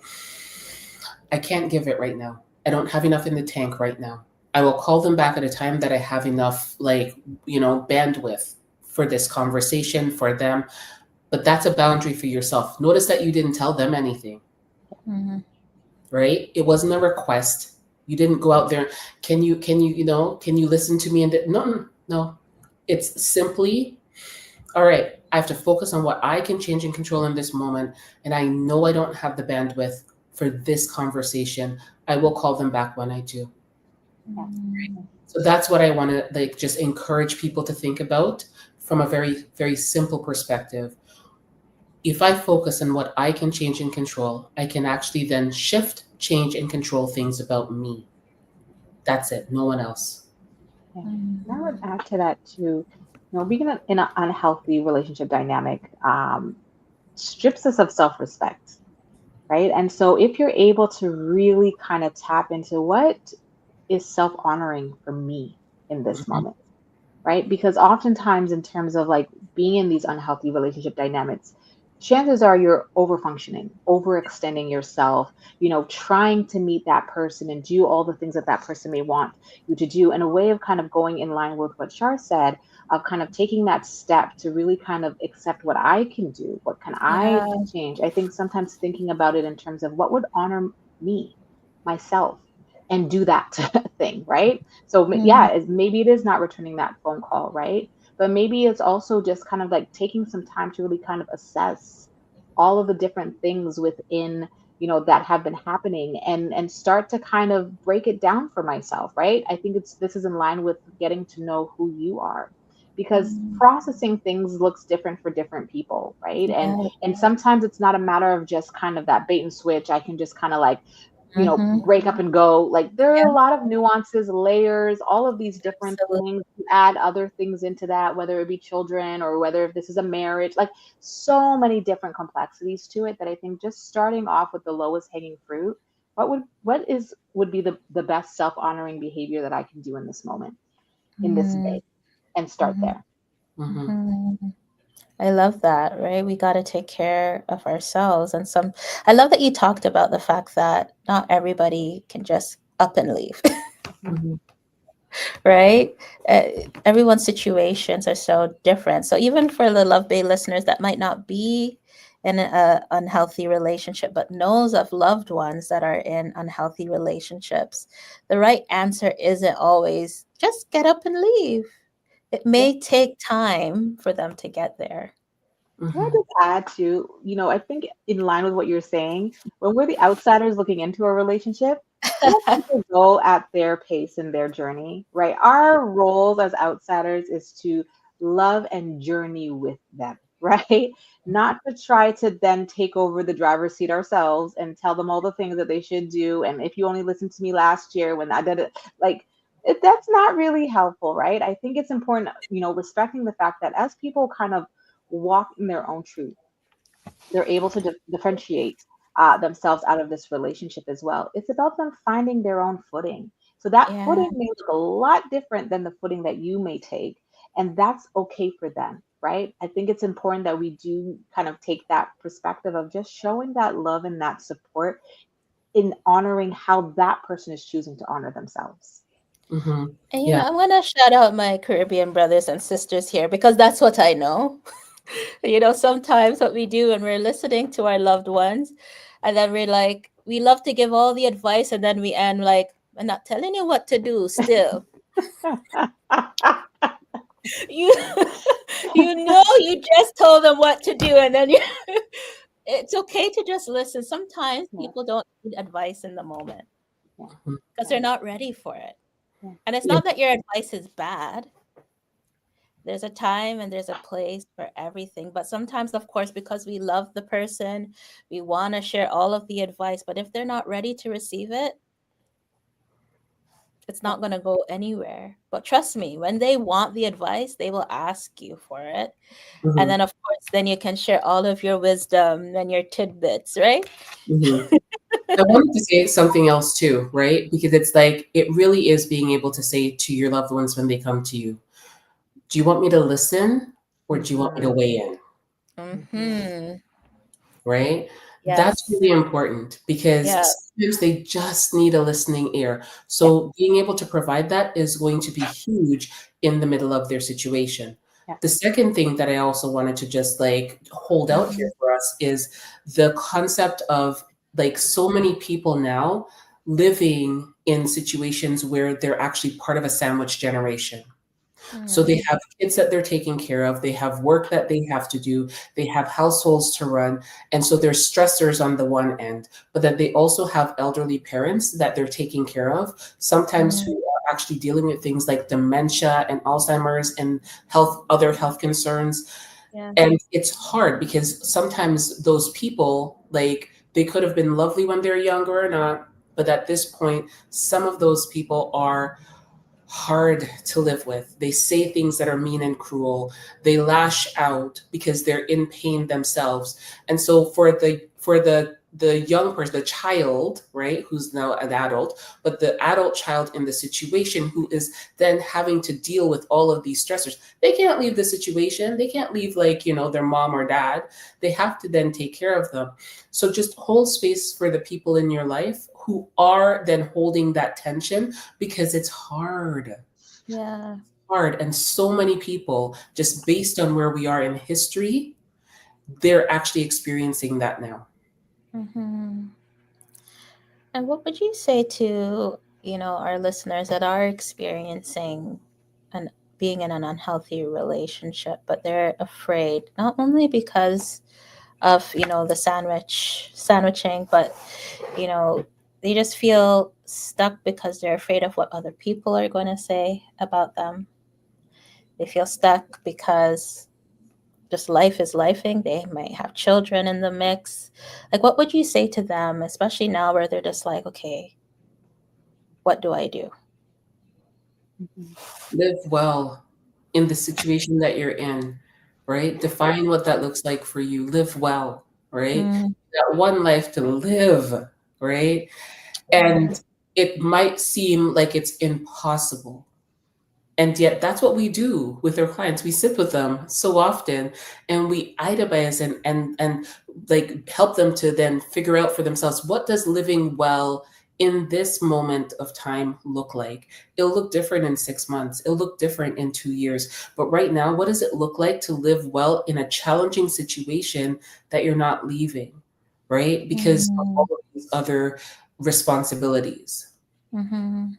I can't give it right now. I don't have enough in the tank right now. I will call them back at a time that I have enough, like, bandwidth for this conversation for them. But that's a boundary for yourself. Notice that you didn't tell them anything, Mm-hmm. right? It wasn't a request. You didn't go out there. Can you listen to me? And no, no, no. It's simply, all right, I have to focus on what I can change and control in this moment. And I know I don't have the bandwidth for this conversation. I will call them back when I do. Yeah. So that's what I want to like just encourage people to think about from a very, very simple perspective. If I focus on what I can change and control, I can actually then shift, change, and control things about me. That's it, no one else. Yeah. And I would Mm-hmm. add to that too, being in an unhealthy relationship dynamic strips us of self-respect, right? And so if you're able to really kind of tap into what is self-honoring for me in this Mhm, moment, right? Because oftentimes, in terms of like being in these unhealthy relationship dynamics, chances are you're over functioning, overextending yourself, trying to meet that person and do all the things that that person may want you to do, in a way of kind of going in line with what Shar said, of kind of taking that step to really kind of accept what I can do, what can I Yeah. change. I think sometimes thinking about it in terms of what would honor me, myself, and do that thing, right? So Mm-hmm. yeah, maybe it is not returning that phone call, right? But maybe it's also just kind of like taking some time to really kind of assess all of the different things within, that have been happening, and start to kind of break it down for myself, right? I think this is in line with getting to know who you are, because processing things looks different for different people, right? and Yeah. and sometimes it's not a matter of just kind of that bait and switch. I can just kind of like Mm-hmm. break up and go. Like there are Yeah. a lot of nuances, layers, all of these different Absolutely. things. You add other things into that, whether it be children or whether if this is a marriage, like so many different complexities to it, that I think just starting off with the lowest hanging fruit, would be the best self-honoring behavior that I can do in this moment, in this Mm-hmm. day, and start there. mhm, Mm-hmm. I love that, right? We got to take care of ourselves. I love that you talked about the fact that not everybody can just up and leave, mhm, right? Uh, Everyone's situations are so different. So even for the Love Bay listeners that might not be in an unhealthy relationship, but knows of loved ones that are in unhealthy relationships, the right answer isn't always just get up and leave. It Yeah. may take time for them to get there. Can I mhm, just add to, I think in line with what you're saying, when we're the outsiders looking into a relationship, let people go at their pace and their journey, right? Our roles as outsiders is to love and journey with them, right? Not to try to then take over the driver's seat ourselves and tell them all the things that they should do. And if you only listened to me last year when I did it, like, that's not really helpful, right? I think it's important, respecting the fact that as people kind of walk in their own truth, they're able to differentiate themselves out of this relationship as well. It's about them finding their own footing. So that Yeah. footing may look a lot different than the footing that you may take, and that's okay for them, right? I think it's important that we do kind of take that perspective of just showing that love and that support in honoring how that person is choosing to honor themselves. mhm. And Yeah. I'm gonna shout out my Caribbean brothers and sisters here because that's what I know. Sometimes what we do when we're listening to our loved ones, and then we're like, we love to give all the advice, and then we end like, I'm not telling you what to do still. You you just told them what to do, and then it's okay to just listen. Sometimes Yeah, people don't need advice in the moment yeah, Mhm. because they're not ready for it. yeah, And it's Yeah. not that your advice is bad. There's a time and there's a place for everything. But sometimes, of course, because we love the person, we want to share all of the advice. But if they're not ready to receive it, it's yeah, not going to go anywhere. But trust me, when they want the advice, they will ask you for it. And Mhm, then, of course, then you can share all of your wisdom and your tidbits, right? mhm. I wanted to say something else too, right? Because it's like it really is being able to say to your loved ones when they come to you, do you want me to listen or do you want me to hmm weigh in? hmm Mm-hmm. Right? That's Yes. really important because Yes. sometimes they just need a listening ear. Yeah. So being able to provide that is going to be huge in the middle of their situation. Yeah. The second thing that I also wanted to just like hold out here Mhm. for us is the concept of like so many people now living in situations where they're actually part of a sandwich generation. So they Mm. have kids that they're taking care of, they have work that they have to do, they have households to run. And so there's stressors on the one end, but then they also have elderly parents that they're taking care of, sometimes who Mm. are actually dealing with things like dementia and Alzheimer's and other health concerns. Yes. And it's hard because sometimes those people, like, they could have been lovely when they're younger or not, but at this point, some of those people are hard to live with. They say things that are mean and cruel. They lash out because they're in pain themselves. And so for the young person, the child, right, who's now an adult, but the adult child in the situation who is then having to deal with all of these stressors, they can't leave the situation. They can't leave like, their mom or dad. They have to then take care of them. So just hold space for the people in your life who are then holding that tension because it's Yeah. hard. And so many people, just based on where we are in history, they're actually experiencing that now. Hmm. And what would you say to, our listeners that are experiencing and being in an unhealthy relationship, but they're afraid, not only because of, the sandwiching, but, you know, they just feel stuck because they're afraid of what other people are going to say about them. They feel stuck because just life is lifing. They might have children in the mix. Like, what would you say to them, especially now where they're just like, okay, what do I do? Mhm. Live well in the situation that you're in, right? Define what that looks like for you. Live well, right? Mm, That one life to live, right? yeah. And it might seem like it's impossible. And yet that's what we do with our clients. We sit with them so often and we itemize and like help them to then figure out for themselves, what does living well in this moment of time look like? It'll look different in 6 months. It'll look different in 2 years. But right now, what does it look like to live well in a challenging situation that you're not leaving, right? Because of Mm, all of these other responsibilities. mm-hmm.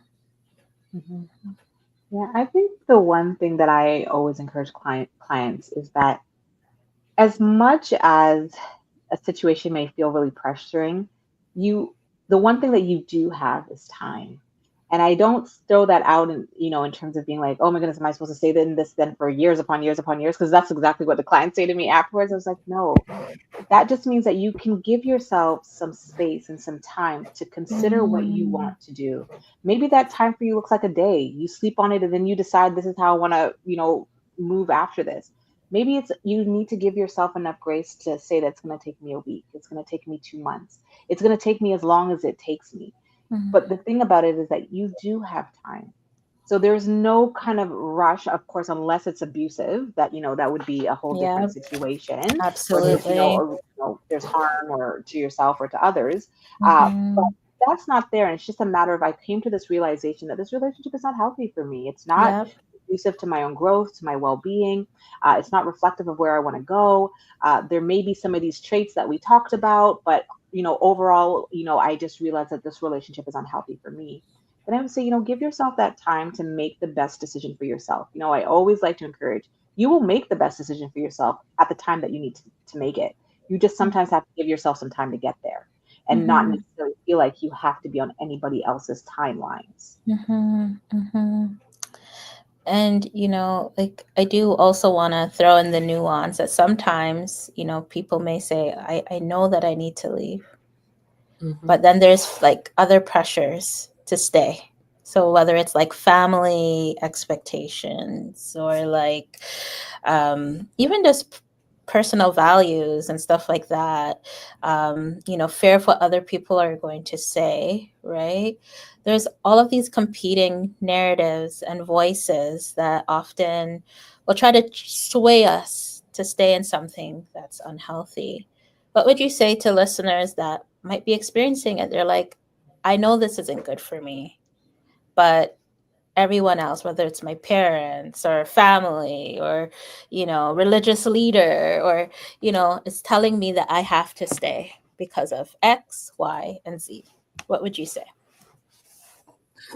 Mhm. Yeah, I think the one thing that I always encourage clients is that as much as a situation may feel really pressuring, you the one thing that you do have is time. And I don't throw that out in terms of being like, oh my goodness, am I supposed to stay in this then for years upon years upon years? Because that's exactly what the clients say to me afterwards. I was like, no, that just means that you can give yourself some space and some time to consider what you Mm, want to do. Maybe that time for you looks like a day. You sleep on it and then you decide this is how I want to move after this. Maybe it's you need to give yourself enough grace to say that it's going to take me a week. It's going to take me 2 months. It's going to take me as long as it takes me. mm, But the thing about it is that you do have time. So there's no kind of rush, of course, unless it's abusive. That would be a whole yeah, different situation where absolutely. there's harm or to yourself or to others. But Mm-hmm. that's not there, and it's just a matter of I came to this realization that this relationship is not healthy for me. It's not Yep. conducive to my own growth, to my well-being. It's not reflective of where I want to go. There may be some of these traits that we talked about, but overall, I just realized that this relationship is unhealthy for me. Then I would say, give yourself that time to make the best decision for yourself. I always like to encourage you will make the best decision for yourself at the time that you need to make it. You just sometimes have to give yourself some time to get there and not Mm-hmm. necessarily feel like you have to be on anybody else's timelines. Mm-hmm. Mm-hmm. And, like I do also want to throw in the nuance that sometimes, people may say, I know that I need to leave, Mhm. but then there's like other pressures to stay. So whether it's like family expectations or like even just personal values and stuff like that, fear of what other people are going to say, right? There's all of these competing narratives and voices that often will try to sway us to stay in something that's unhealthy. What would you say to listeners that might be experiencing it? They're like, I know this isn't good for me, but everyone else, whether it's my parents or family or, religious leader or, is telling me that I have to stay because of X, Y, and Z. What would you say?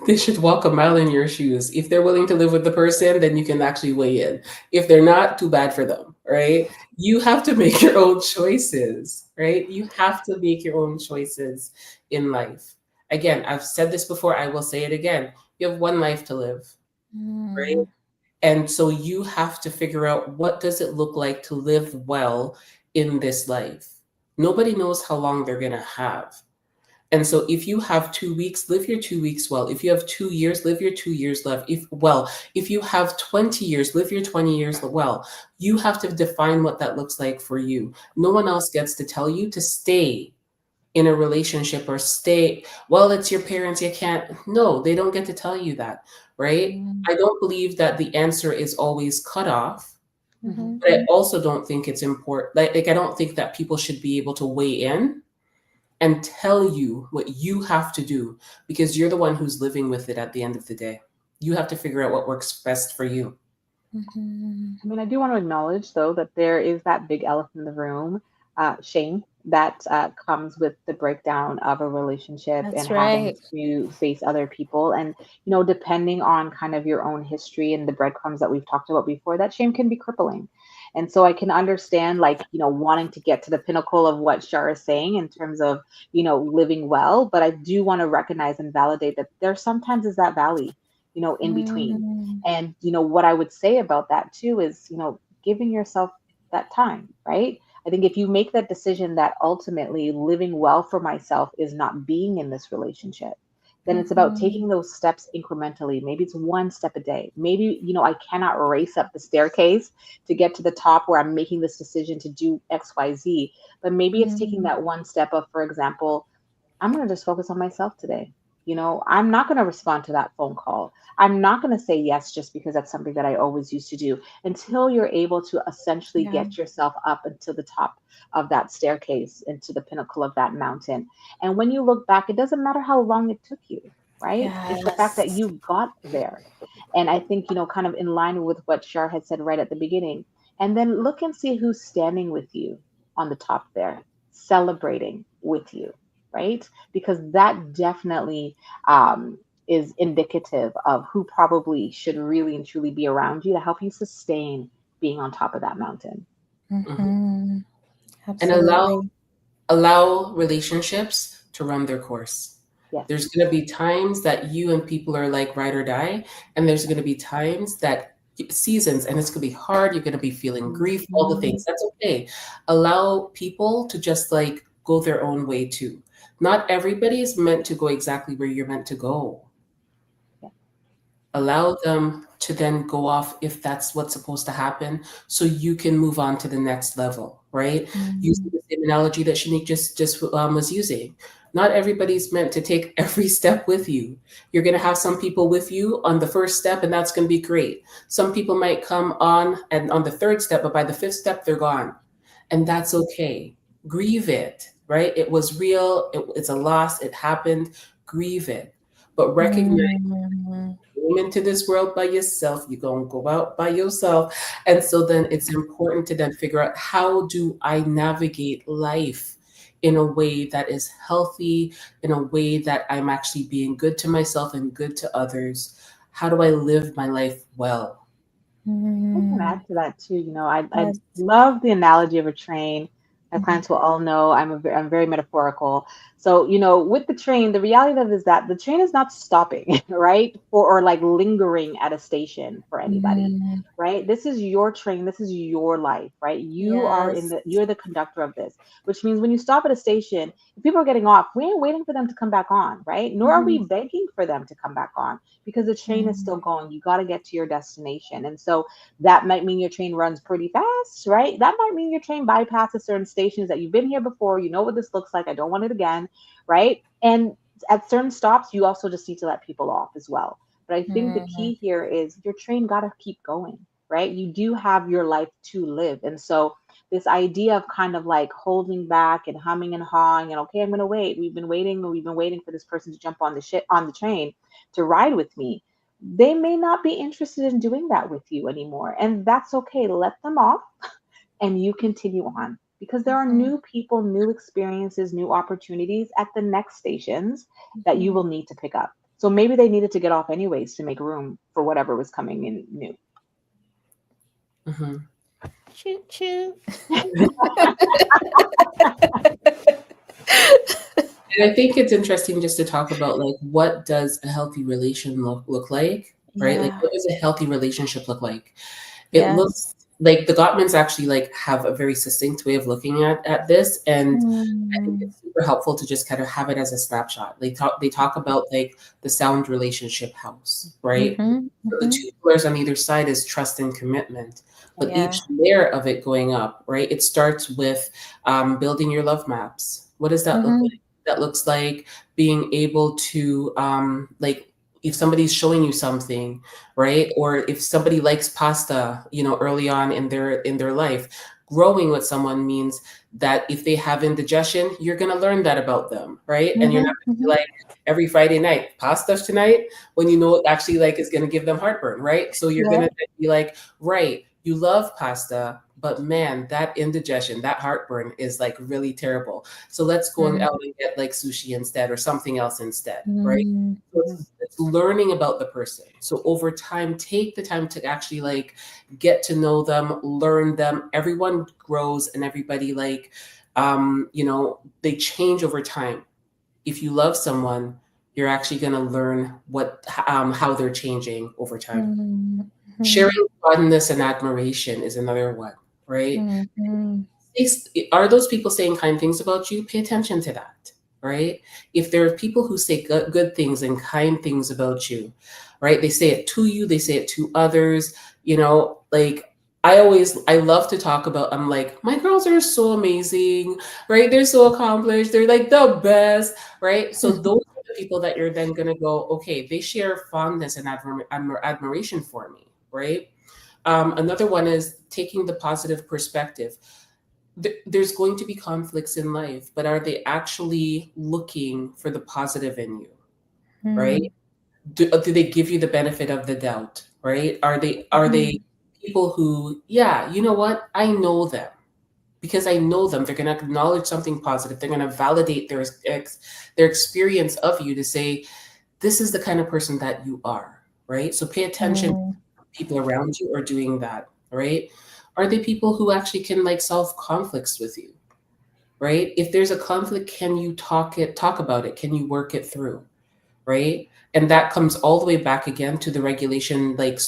They should walk a mile in your shoes. If they're willing to live with the person, then you can actually weigh in. If they're not, too bad for them, right? You have to make your own choices, right? You have to make your own choices in life. Again, I've said this before, I will say it again. You have one life to live, right? Mm, And so you have to figure out, what does it look like to live well in this life? Nobody knows how long they're going to have. And so if you have 2 weeks, live your 2 weeks well. If you have 2 years, live your 2 years left. If you have 20 years, live your 20 years well. You have to define what that looks like for you. No one else gets to tell you to stay in a relationship or stay, well, it's your parents, you can't. No, they don't get to tell you that, right? mm, I don't believe that the answer is always cut off, Hmm. mhm, but I also don't think it's important. Like I don't think that people should be able to weigh in and tell you what you have to do, because you're the one who's living with it at the end of the day. You have to figure out what works best for you. mhm. I mean, I do want to acknowledge, though, that there is that big elephant in the room, shame that comes with the breakdown of a relationship and That's having right. to face other people. And, depending on kind of your own history and the breadcrumbs that we've talked about before, that shame can be crippling. And so I can understand, like, wanting to get to the pinnacle of what Shar is saying in terms of, living well. But I do want to recognize and validate that there sometimes is that valley, in between. Mm, And, what I would say about that too is, giving yourself that time, right? I think if you make that decision that ultimately living well for myself is not being in this relationship, then it's about mhm. taking those steps incrementally. Maybe it's one step a day. Maybe, I cannot race up the staircase to get to the top where I'm making this decision to do XYZ. But maybe it's taking Mm, that one step of, for example, I'm going to just focus on myself today. I'm not going to respond to that phone call. I'm not going to say yes just because that's something that I always used to do, until you're able to essentially yeah. get yourself up until the top of that staircase, into the pinnacle of that mountain. And when you look back, it doesn't matter how long it took you, right? It's the fact that Yes. you got there. And I think, kind of in line with what Shar had said right at the beginning. And then look and see who's standing with you on the top there, celebrating with you, right? Because that definitely is indicative of who probably should really and truly be around you to help you sustain being on top of that mountain. Mhm. Mhm. And allow Absolutely. allow relationships to run their course. Yes. There's going to be times that you and people are like ride or die, and there's going to be times that seasons, and it's going to be hard. You're going to be feeling grief, all the Mhm. things. That's okay. Allow people to just like go their own way too. Not everybody is meant to go exactly where you're meant to go. Yeah. Allow them to then go off if that's what's supposed to happen, so you can move on to the next level, right? Using Mm, the same analogy that Shanique just was using. Not everybody's meant to take every step with you. You're going to have some people with you on the first step, and that's going to be great. Some people might come on and on the third step, but by the fifth step they're gone, and that's okay. Grieve it, right? It was real. It's a loss. It happened. Grieve it, but recognize mm, came into this world by yourself. You're going to go out by yourself. And so then it's important to then figure out, how do I navigate life in a way that is healthy, in a way that I'm actually being good to myself and good to others? How do I live my life well? I can mm. add to that too. I Yes. love the analogy of a train. My Mhm. clients will all know I'm very metaphorical. So, with the train, the reality of it is that the train is not stopping, right? Or like lingering at a station for anybody, Mm, right? This is your train. This is your life, right? yes. You're the conductor of this, which means when you stop at a station, if people are getting off, we ain't waiting for them to come back on, right? Nor are we Mhm, begging for them to come back on, because the train is mm, still going. You got to get to your destination. And so that might mean your train runs pretty fast, right? That might mean your train bypasses certain stations that you've been here before. You know what this looks like. I don't want it again, right? And at certain stops, you also just need to let people off as well. But I think the mm, key here is your train got to keep going, right? You do have your life to live. And so this idea of kind of like holding back and humming and hawing and okay, I'm going to wait. We've been waiting for this person to jump on the ship on the train to ride with me. They may not be interested in doing that with you anymore, and that's okay. Let them off and you continue on because there are Mhm. new people, new experiences, new opportunities at the next stations that you Mhm. will need to pick up. So maybe they needed to get off anyways to make room for whatever was coming in new. Hmm. Choo choo. And I think it's interesting just to talk about like what does a healthy relation look like, right? Like Yeah. what does a healthy relationship look like? It looks Yes. like the Gottmans actually like have a very succinct way of looking at this, and I think Mm. it's super helpful to just kind of have it as a snapshot. They talk about like the sound relationship house, right? Mhm. So the Mhm. two pillars on either side is trust and commitment. But Yeah. each layer of it going up, right? It starts with building your love maps. What does that look Mhm. like? That looks like being able to like if somebody's showing you something, right? Or if somebody likes pasta, early on in their life, growing with someone means that if they have indigestion, you're going to learn that about them, right? And you're not Mhm. going to be Mhm. like every Friday night, pasta tonight, when you know it actually like is going to give them heartburn, right? So you're going Yeah. to be like, right, you love pasta, but man, that indigestion, that heartburn is like really terrible. So let's go Mm. out and get like sushi instead or something else instead, right? Mm. So Mhm. it's learning about the person. So over time, take the time to actually like get to know them, learn them. Everyone grows and everybody like, they change over time. If you love someone, you're actually going to learn how they're changing over time. Mhm. Mhm. Sharing fondness and admiration is another one, right? Mhm. Are those people saying kind things about you? Pay attention to that, right? If there are people who say good things and kind things about you, right? They say it to you, they say it to others, like I love to talk about, I'm like, my girls are so amazing, right? They're so accomplished, they're like the best, right? So those are the people that you're then going to go, okay, they share fondness and admiration for me, right? Another one is taking the positive perspective. There's going to be conflicts in life, but are they actually looking for the positive in you, right? Mhm. Do they give you the benefit of the doubt, right? Are they Mhm. people who, yeah, you know what? I know them. Because I know them, they're going to acknowledge something positive. They're going to validate their experience of you to say, this is the kind of person that you are, right? So pay attention to Mhm. people around you are doing that, right? Are they people who actually can like solve conflicts with you, right? If there's a conflict, can you talk about it? Can you work it through, right? And that comes all the way back again to the regulation, like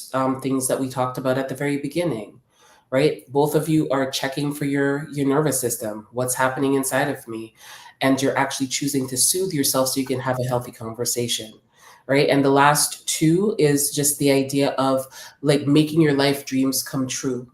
things that we talked about at the very beginning, right? Both of you are checking for your nervous system, what's happening inside of me, and you're actually choosing to soothe yourself so you can have a healthy conversation, right? And the last two is just the idea of like making your life dreams come true,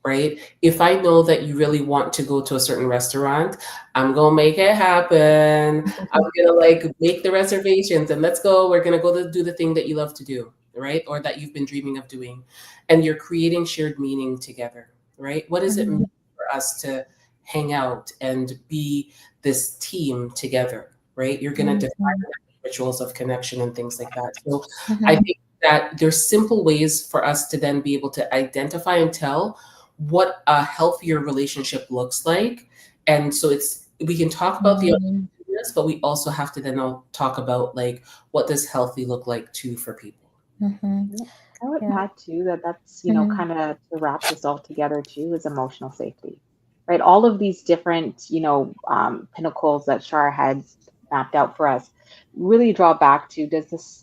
right? If I know that you really want to go to a certain restaurant, I'm gonna make it happen. I'm gonna like make the reservations and let's go. We're gonna go to do the thing that you love to do, right? Or that you've been dreaming of doing. And you're creating shared meaning together, right? What does it mean Mhm. for us to hang out and be this team together, right? You're gonna define Mhm. rituals of connection and things like that. So I Mhm. think that there's simple ways for us to then be able to identify and tell what a healthier relationship looks like. And so we can talk about the Mhm. this, but we also have to then talk about like what does healthy look like too for people. Mhm. Yeah. I would Yeah. add too that that's, Mhm. kind of to wrap this all together too, is emotional safety, right? All of these different, pinnacles that Shar had mapped out for us really draw back to, does this,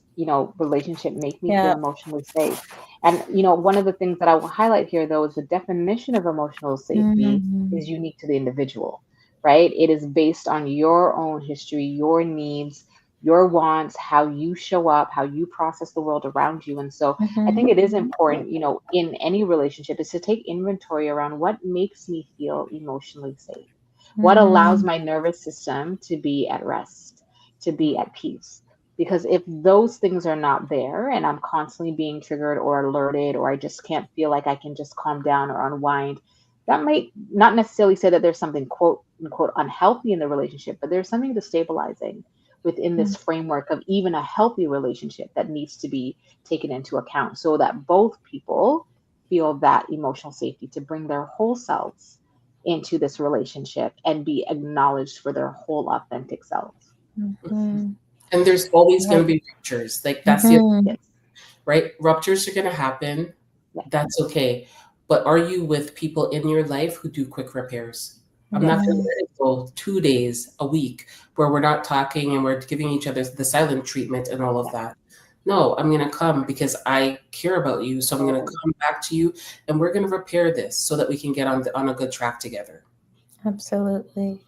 relationship make me feel Yeah. emotionally safe? And, one of the things that I will highlight here though is the definition of emotional safety Mhm. is unique to the individual, right? It is based on your own history, your needs, your wants, how you show up, how you process the world around you. And so I think Mhm. it is important, in any relationship is to take inventory around what makes me feel emotionally safe. What allows Mhm. my nervous system to be at rest, to be at peace. Because if those things are not there and I'm constantly being triggered or alerted, or I just can't feel like I can just calm down or unwind, that might not necessarily say that there's something quote unquote unhealthy in the relationship, but there's something destabilizing within this framework of even a healthy relationship that needs to be taken into account so that both people feel that emotional safety to bring their whole selves into this relationship and be acknowledged for their whole authentic selves. Mm-hmm. And there's always Yeah. going to be ruptures. Like that's the Mm-hmm. Yes. right? Ruptures are going to happen. Yeah. That's okay. But are you with people in your life who do quick repairs? I'm not Yes. going to let it go 2 days, a week, where we're not talking and we're giving each other the silent treatment and all of Yeah. that. No, I'm going to come because I care about you. So I'm going to Totally. come back to you and we're going to repair this so that we can get on a good track together. Absolutely.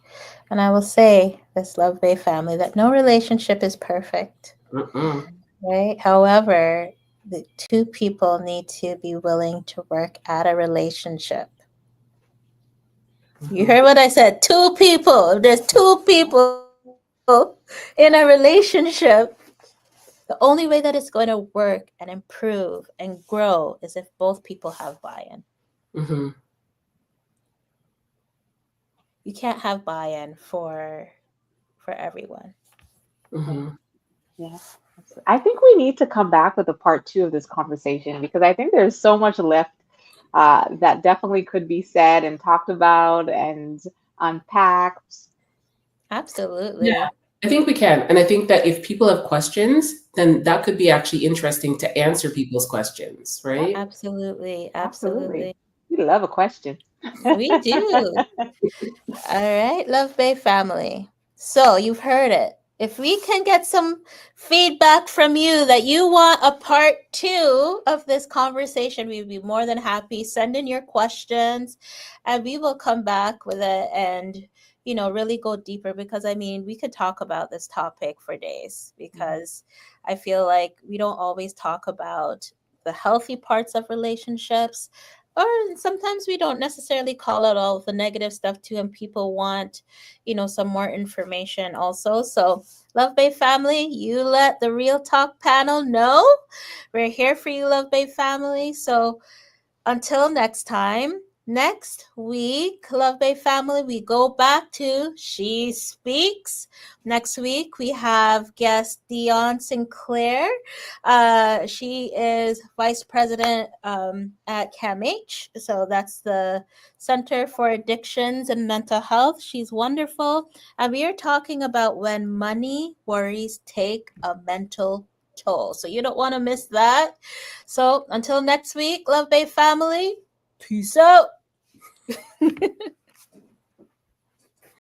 And I will say, this Love Bay family, that no relationship is perfect, Mm-mm. right? However, the two people need to be willing to work at a relationship. You Mm-hmm. heard what I said? Two people. If there's two people in a relationship, the only way that it's going to work and improve and grow is if both people have buy-in. Mm-hmm. You can't have buy-in for everyone. Yeah. Mm-hmm. Yeah. I think we need to come back with a part two of this conversation because I think there's so much left that definitely could be said and talked about and unpacked. Yeah, Absolutely. I think we can. And I think that if people have questions, then that could be actually interesting to answer people's questions, Yeah, right? Absolutely. absolutely. Absolutely. We love a question. We do. All right, Love Bay family. So you've heard it. If we can get some feedback from you that you want a part two of this conversation, we'd be more than happy. Send in your questions and we will come back with it and, really go deeper because I mean, we could talk about this topic for days Mhm. because I feel like we don't always talk about the healthy parts of relationships, or sometimes we don't necessarily call out all of the negative stuff too, and people want some more information also. So Love Bay family, you let the Real Talk panel know we're here for you, Love Bay family. So until next time, next week, Love Bay family, we go back to She Speaks. Next week, we have guest Dion Sinclair. She is vice president at CAMH. So that's the Center for Addictions and Mental Health. She's wonderful. And we are talking about when money worries take a mental toll. So you don't want to miss that. So until next week, Love Bay family, peace out.